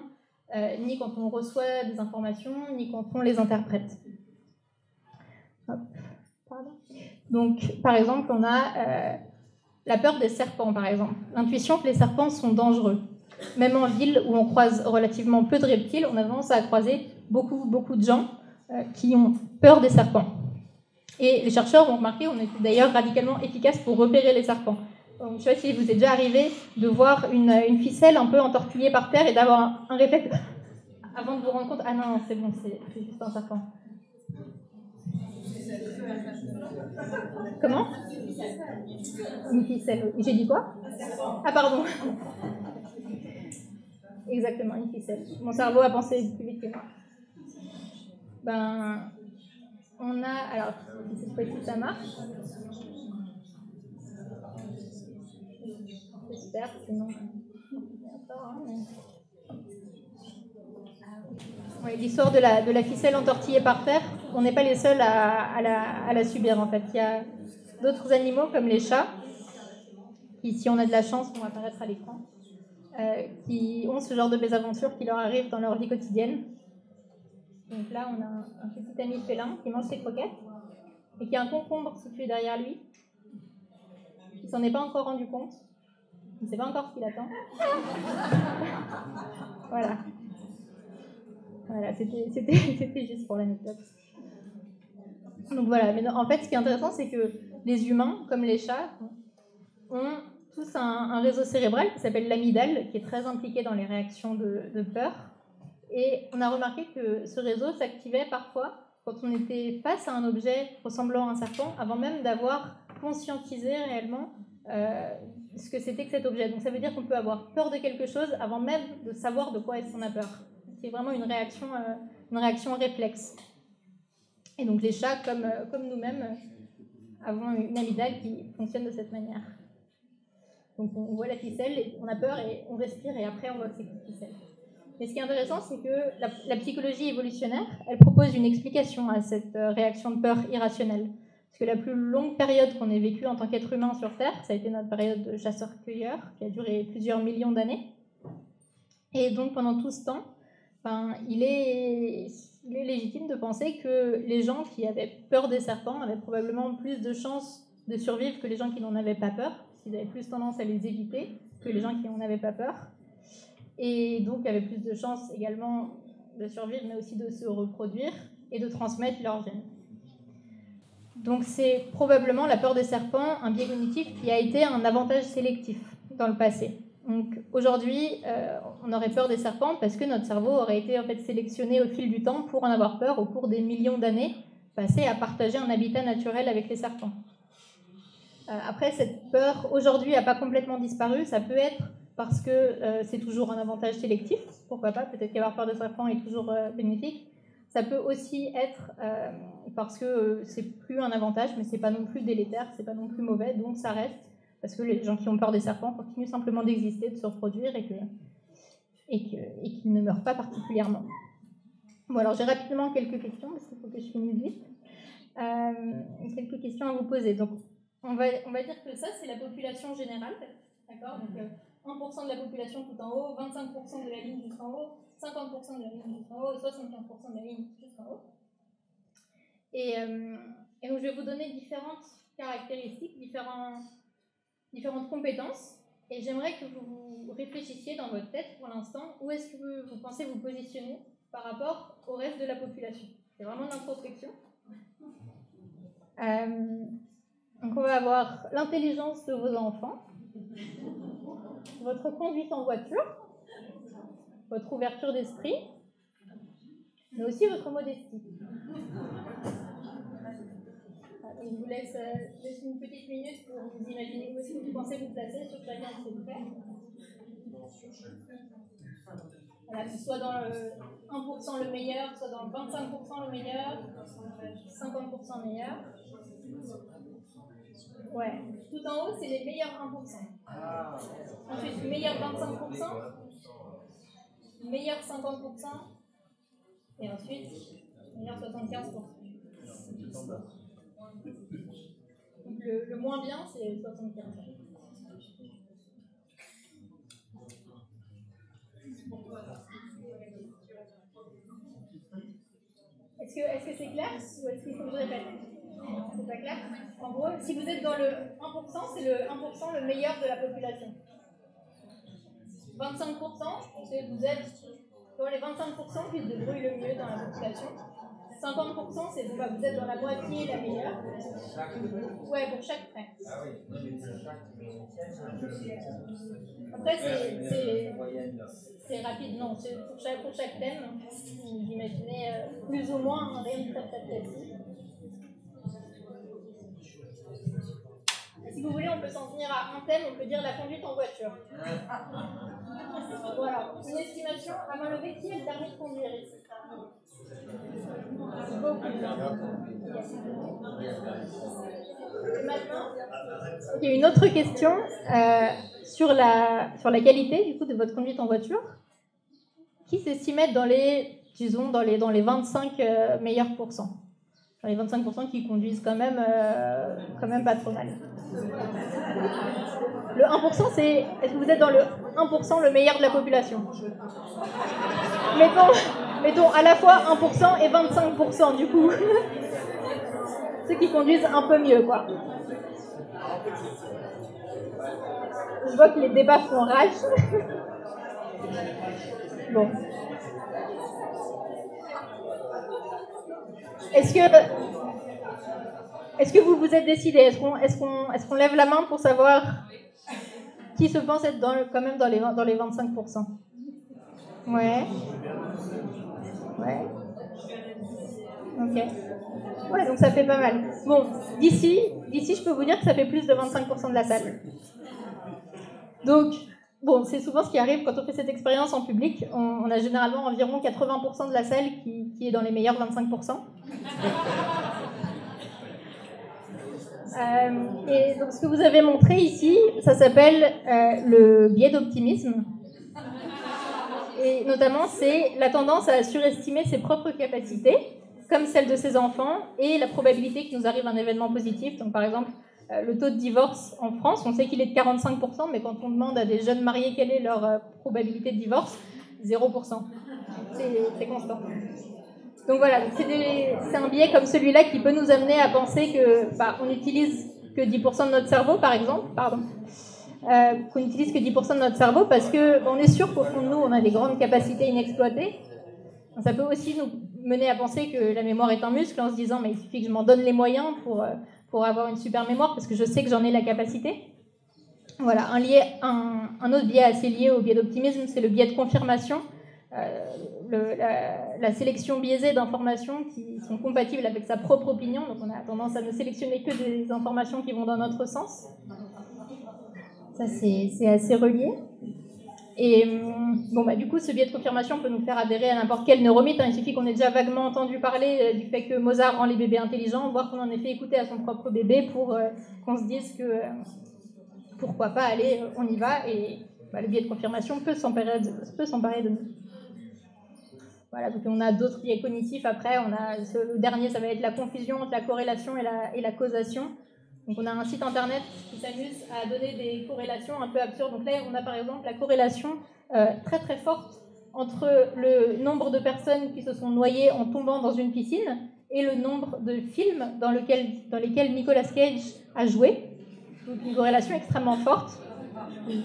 ni quand on reçoit des informations, ni quand on les interprète. Hop. Pardon. Donc, par exemple, on a la peur des serpents, par exemple. L'intuition que les serpents sont dangereux. Même en ville où on croise relativement peu de reptiles, on a tendance à croiser beaucoup de gens qui ont peur des serpents. Et les chercheurs ont remarqué qu'on était d'ailleurs radicalement efficace pour repérer les serpents. Donc, je ne sais pas si vous est déjà arrivé de voir une ficelle un peu entortillée par terre et d'avoir un réflexe avant de vous rendre compte « Ah non, c'est bon, c'est juste un serpent ». Comment ? Une ficelle. J'ai dit quoi ? Ah pardon. Exactement, une ficelle. Mon cerveau a pensé plus vite que moi. On a... Alors, cette fois-ci, ça marche. J'espère, sinon... Oui, l'histoire de la ficelle entortillée par terre, on n'est pas les seuls à la subir, en fait. Il y a d'autres animaux, comme les chats, qui, si on a de la chance, vont apparaître à l'écran, qui ont ce genre de mésaventures qui leur arrivent dans leur vie quotidienne. Donc là, on a un petit ami félin qui mange ses croquettes et qui a un concombre situé derrière lui. Il ne s'en est pas encore rendu compte. Il ne sait pas encore ce qu'il attend. Voilà. Voilà, c'était juste pour l'anecdote. Donc voilà, mais en fait, ce qui est intéressant, c'est que les humains, comme les chats, ont tous un réseau cérébral qui s'appelle l'amygdale, qui est très impliqué dans les réactions de peur. Et on a remarqué que ce réseau s'activait parfois quand on était face à un objet ressemblant à un serpent, avant même d'avoir conscientisé réellement ce que c'était que cet objet. Donc ça veut dire qu'on peut avoir peur de quelque chose avant même de savoir de quoi est-ce qu'on a peur. C'est vraiment une réaction réflexe. Et donc les chats, comme nous-mêmes, avons une amygdale qui fonctionne de cette manière. Donc on voit la ficelle, et on a peur et on respire et après on voit que c'est une ficelle. Mais ce qui est intéressant, c'est que la psychologie évolutionnaire, elle propose une explication à cette réaction de peur irrationnelle. Parce que la plus longue période qu'on ait vécue en tant qu'être humain sur Terre, ça a été notre période de chasseur-cueilleur, qui a duré plusieurs millions d'années. Et donc pendant tout ce temps, il est légitime de penser que les gens qui avaient peur des serpents avaient probablement plus de chances de survivre que les gens qui n'en avaient pas peur, parce qu'ils avaient plus tendance à les éviter que les gens qui n'en avaient pas peur. Et donc avaient plus de chances également de survivre, mais aussi de se reproduire et de transmettre leurs gènes. Donc c'est probablement la peur des serpents, un biais cognitif qui a été un avantage sélectif. dans le passé. Donc aujourd'hui, on aurait peur des serpents parce que notre cerveau aurait été en fait sélectionné au fil du temps pour en avoir peur au cours des millions d'années passées à partager un habitat naturel avec les serpents. Après, cette peur aujourd'hui n'a pas complètement disparu. Ça peut être parce que c'est toujours un avantage sélectif. Pourquoi pas? Peut-être qu'avoir peur des serpents est toujours bénéfique. Ça peut aussi être parce que c'est plus un avantage, mais c'est pas non plus délétère, c'est pas non plus mauvais, donc ça reste. Parce que les gens qui ont peur des serpents continuent simplement d'exister, de se reproduire et qu'ils ne meurent pas particulièrement. Bon, alors j'ai rapidement quelques questions, parce qu'il faut que je finisse vite. Quelques questions à vous poser. Donc, on va dire que ça, c'est la population générale. D'accord? Donc, 1% de la population tout en haut, 25% de la ligne jusqu'en haut, 50% de la ligne jusqu'en haut et 75% de la ligne jusqu'en haut. Et donc, je vais vous donner différentes caractéristiques, différentes compétences, et j'aimerais que vous réfléchissiez dans votre tête pour l'instant où est-ce que vous pensez vous positionner par rapport au reste de la population. C'est vraiment de l'introspection. Donc on va avoir l'intelligence de vos enfants, votre conduite en voiture, votre ouverture d'esprit, mais aussi votre modestie. Je vous laisse une petite minute pour vous imaginer où est-ce que vous pensez vous placer sur chacun de ces traits. Voilà, soit dans le 1% le meilleur, soit dans le 25% le meilleur, 50% meilleur. Ouais, tout en haut, c'est les meilleurs 1%. Ensuite, meilleur 25%, meilleur 50%, et ensuite, meilleur 75%. Donc le moins bien, c'est 75%. Est-ce que c'est clair ou est-ce qu'il faut que je répète? C'est pas clair? En gros, si vous êtes dans le 1%, c'est le 1% le meilleur de la population. 25%, c'est vous êtes dans les 25% qui se débrouillent le mieux dans la population. 50%, c'est vous êtes dans la moitié la meilleure. Ouais, pour chaque trait. Après, c'est rapide, non, c'est pour chaque thème. Vous imaginez plus ou moins un rayon très précis. Si vous voulez, on peut s'en tenir à un thème, on peut dire la conduite en voiture. Voilà, une estimation à main levée, qui a le permis de conduire ici? Beaucoup. Et maintenant, il y a une autre question sur la qualité du coup, de votre conduite en voiture. Qui s'estimait dans les 25 meilleurs pourcents? Dans les 25% qui conduisent quand même pas trop mal. Le 1%, c'est... Est-ce que vous êtes dans le 1% le meilleur de la population? Mettons à la fois 1% et 25% du coup. Ceux qui conduisent un peu mieux, quoi. Je vois que les débats font rage. Bon. Est-ce que vous vous êtes décidé? Est-ce qu'on lève la main pour savoir qui se pense être quand même dans les 25%? Ouais. Ouais. Ok. Ouais, donc ça fait pas mal. Bon, d'ici, je peux vous dire que ça fait plus de 25% de la salle. Donc, bon, c'est souvent ce qui arrive quand on fait cette expérience en public. On a généralement environ 80% de la salle qui est dans les meilleurs 25%. Et donc, ce que vous avez montré ici, ça s'appelle le biais d'optimisme. Et notamment, c'est la tendance à surestimer ses propres capacités, comme celle de ses enfants, et la probabilité qu'il nous arrive un événement positif. Donc, par exemple, le taux de divorce en France, on sait qu'il est de 45%, mais quand on demande à des jeunes mariés quelle est leur probabilité de divorce, 0%. C'est constant. Donc voilà, c'est un biais comme celui-là qui peut nous amener à penser que on n'utilise que 10% de notre cerveau, par exemple, qu'on n'utilise que 10% de notre cerveau parce qu'on est sûr qu'au fond de nous, on a des grandes capacités inexploitées. Ça peut aussi nous mener à penser que la mémoire est un muscle en se disant mais il suffit que je m'en donne les moyens pour avoir une super mémoire parce que je sais que j'en ai la capacité. Voilà, un autre biais assez lié au biais d'optimisme, c'est le biais de confirmation. La sélection biaisée d'informations qui sont compatibles avec sa propre opinion. Donc on a tendance à ne sélectionner que des informations qui vont dans notre sens. Ça, c'est assez relié. Et du coup, ce biais de confirmation peut nous faire adhérer à n'importe quel neuromythe. Il suffit qu'on ait déjà vaguement entendu parler du fait que Mozart rend les bébés intelligents, voire qu'on en ait fait écouter à son propre bébé pour qu'on se dise que pourquoi pas, allez, on y va. Et le biais de confirmation peut s'emparer de nous. Voilà, donc on a d'autres biais cognitifs après. Le dernier, ça va être la confusion entre la corrélation et la causation. Donc on a un site internet qui s'amuse à donner des corrélations un peu absurdes. Donc là, on a par exemple la corrélation très très forte entre le nombre de personnes qui se sont noyées en tombant dans une piscine et le nombre de films dans lesquels Nicolas Cage a joué. Donc une corrélation extrêmement forte. Je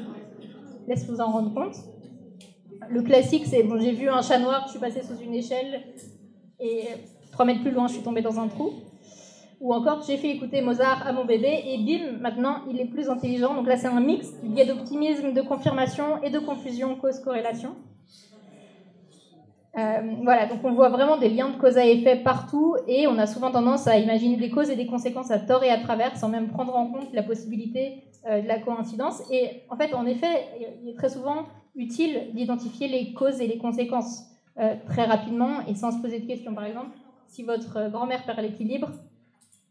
laisse vous en rendre compte. Le classique, c'est j'ai vu un chat noir, je suis passée sous une échelle et 3 mètres plus loin, je suis tombée dans un trou. Ou encore, j'ai fait écouter Mozart à mon bébé et bim, maintenant il est plus intelligent. Donc là, c'est un mix du biais d'optimisme, de confirmation et de confusion cause-corrélation. Voilà, donc on voit vraiment des liens de cause à effet partout et on a souvent tendance à imaginer des causes et des conséquences à tort et à travers sans même prendre en compte la possibilité de la coïncidence. Et en fait, il est très souvent utile d'identifier les causes et les conséquences très rapidement et sans se poser de questions. Par exemple, si votre grand-mère perd l'équilibre,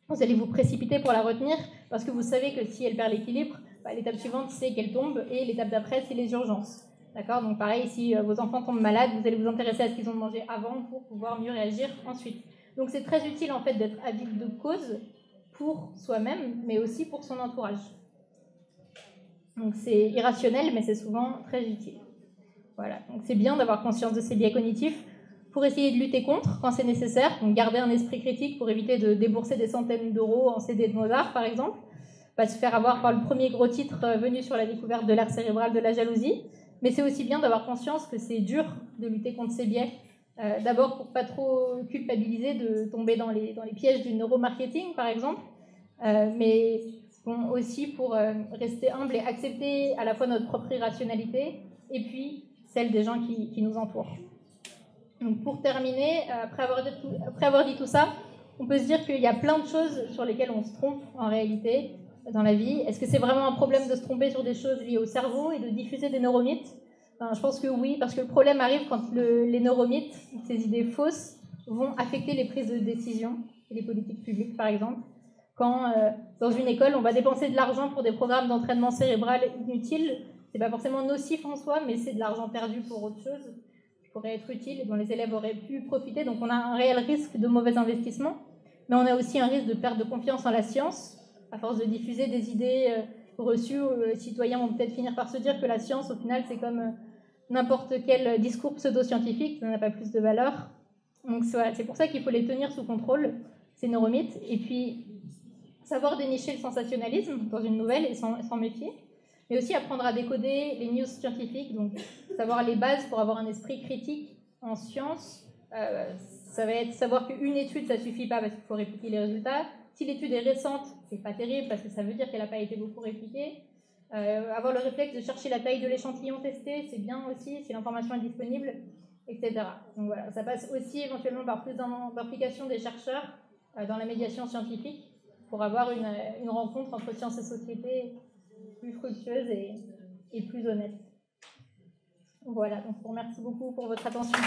vous allez vous précipiter pour la retenir parce que vous savez que si elle perd l'équilibre, l'étape suivante c'est qu'elle tombe et l'étape d'après c'est les urgences. D'accord ? Donc pareil, si vos enfants tombent malades, vous allez vous intéresser à ce qu'ils ont mangé avant pour pouvoir mieux réagir ensuite. Donc c'est très utile en fait d'être avide de cause pour soi-même, mais aussi pour son entourage. Donc c'est irrationnel, mais c'est souvent très utile. Voilà, donc c'est bien d'avoir conscience de ces biais cognitifs pour essayer de lutter contre quand c'est nécessaire, donc garder un esprit critique pour éviter de débourser des centaines d'euros en CD de Mozart par exemple, pas se faire avoir par le premier gros titre venu sur la découverte de l'aire cérébrale de la jalousie, mais c'est aussi bien d'avoir conscience que c'est dur de lutter contre ces biais, d'abord pour pas trop culpabiliser de tomber dans les pièges du neuromarketing par exemple, mais bon, aussi pour rester humble et accepter à la fois notre propre irrationalité et puis celle des gens qui nous entourent. Donc pour terminer, après avoir dit tout ça, on peut se dire qu'il y a plein de choses sur lesquelles on se trompe en réalité dans la vie. Est-ce que c'est vraiment un problème de se tromper sur des choses liées au cerveau et de diffuser des neuromythes ? Je pense que oui, parce que le problème arrive quand les neuromythes, ces idées fausses, vont affecter les prises de décision et les politiques publiques par exemple. Quand dans une école, on va dépenser de l'argent pour des programmes d'entraînement cérébral inutiles, c'est pas forcément nocif en soi, mais c'est de l'argent perdu pour autre chose qui pourrait être utile et dont les élèves auraient pu profiter. Donc on a un réel risque de mauvais investissement, mais on a aussi un risque de perte de confiance en la science. À force de diffuser des idées reçues, les citoyens vont peut-être finir par se dire que la science, au final, c'est comme n'importe quel discours pseudo-scientifique, ça n'a pas plus de valeur. Donc c'est pour ça qu'il faut les tenir sous contrôle, ces neuromythes, et puis savoir dénicher le sensationnalisme dans une nouvelle et s'en méfier, mais aussi apprendre à décoder les news scientifiques, donc savoir les bases pour avoir un esprit critique en sciences. Ça va être savoir qu'une étude, ça suffit pas parce qu'il faut répliquer les résultats. Si l'étude est récente, c'est pas terrible parce que ça veut dire qu'elle n'a pas été beaucoup répliquée. Avoir le réflexe de chercher la taille de l'échantillon testé, c'est bien aussi si l'information est disponible, etc. Donc voilà, ça passe aussi éventuellement par plus d'implication des chercheurs dans la médiation scientifique pour avoir une rencontre entre sciences et société plus fructueuse et plus honnête. Voilà, donc je vous remercie beaucoup pour votre attention.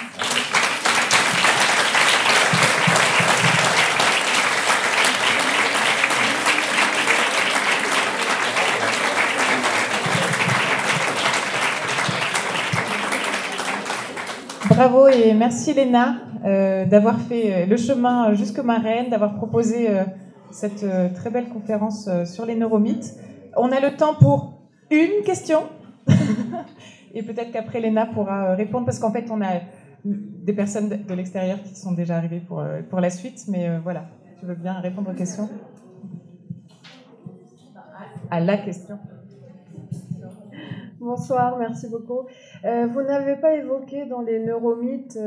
Bravo et merci Léna d'avoir fait le chemin jusqu'au Marraine, d'avoir proposé cette très belle conférence sur les neuromythes. On a le temps pour une question et peut-être qu'après Léna pourra répondre parce qu'en fait on a des personnes de l'extérieur qui sont déjà arrivées pour la suite, mais voilà, tu veux bien répondre aux questions ? À la question. Bonsoir, merci beaucoup. Vous n'avez pas évoqué dans les neuromythes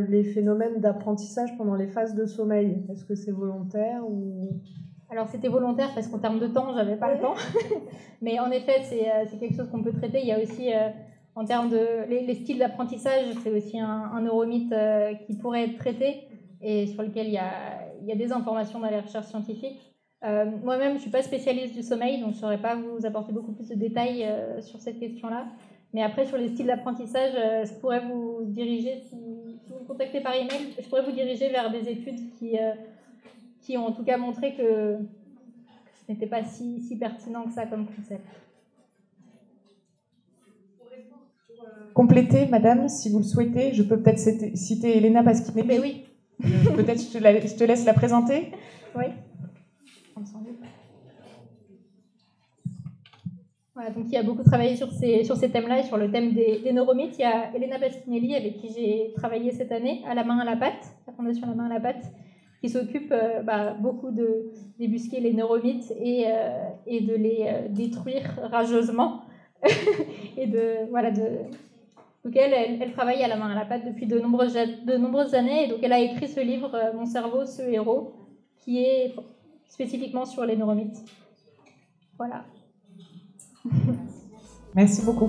les phénomènes d'apprentissage pendant les phases de sommeil. Est-ce que c'est volontaire ou Alors c'était volontaire parce qu'en termes de temps, j'avais pas le temps. Mais en effet, c'est quelque chose qu'on peut traiter. Il y a aussi, en termes de... Les styles d'apprentissage, c'est aussi un neuromythe qui pourrait être traité et sur lequel il y a des informations dans les recherches scientifiques. Moi-même, je ne suis pas spécialiste du sommeil, donc je ne saurais pas vous apporter beaucoup plus de détails sur cette question-là. Mais après, sur les styles d'apprentissage, je pourrais vous diriger, si vous me contactez par email, je pourrais vous diriger vers des études qui ont en tout cas montré que ce n'était pas si pertinent que ça comme concept. Compléter, madame, si vous le souhaitez, je peux peut-être citer Elena Pasquinelli. Mais oui. Peut-être je te laisse la présenter. Oui. Voilà, donc il a beaucoup travaillé sur ces thèmes-là et sur le thème des neuromythes. Il y a Elena Pasquinelli, avec qui j'ai travaillé cette année, à la main à la pâte, la fondation La Main à la pâte, qui s'occupe beaucoup de débusquer les neuromythes et de les détruire rageusement. Et donc elle travaille à la main à la pâte depuis de nombreuses années, et donc elle a écrit ce livre, Mon cerveau, ce héros, qui est spécifiquement sur les neuromythes. Voilà. Merci beaucoup.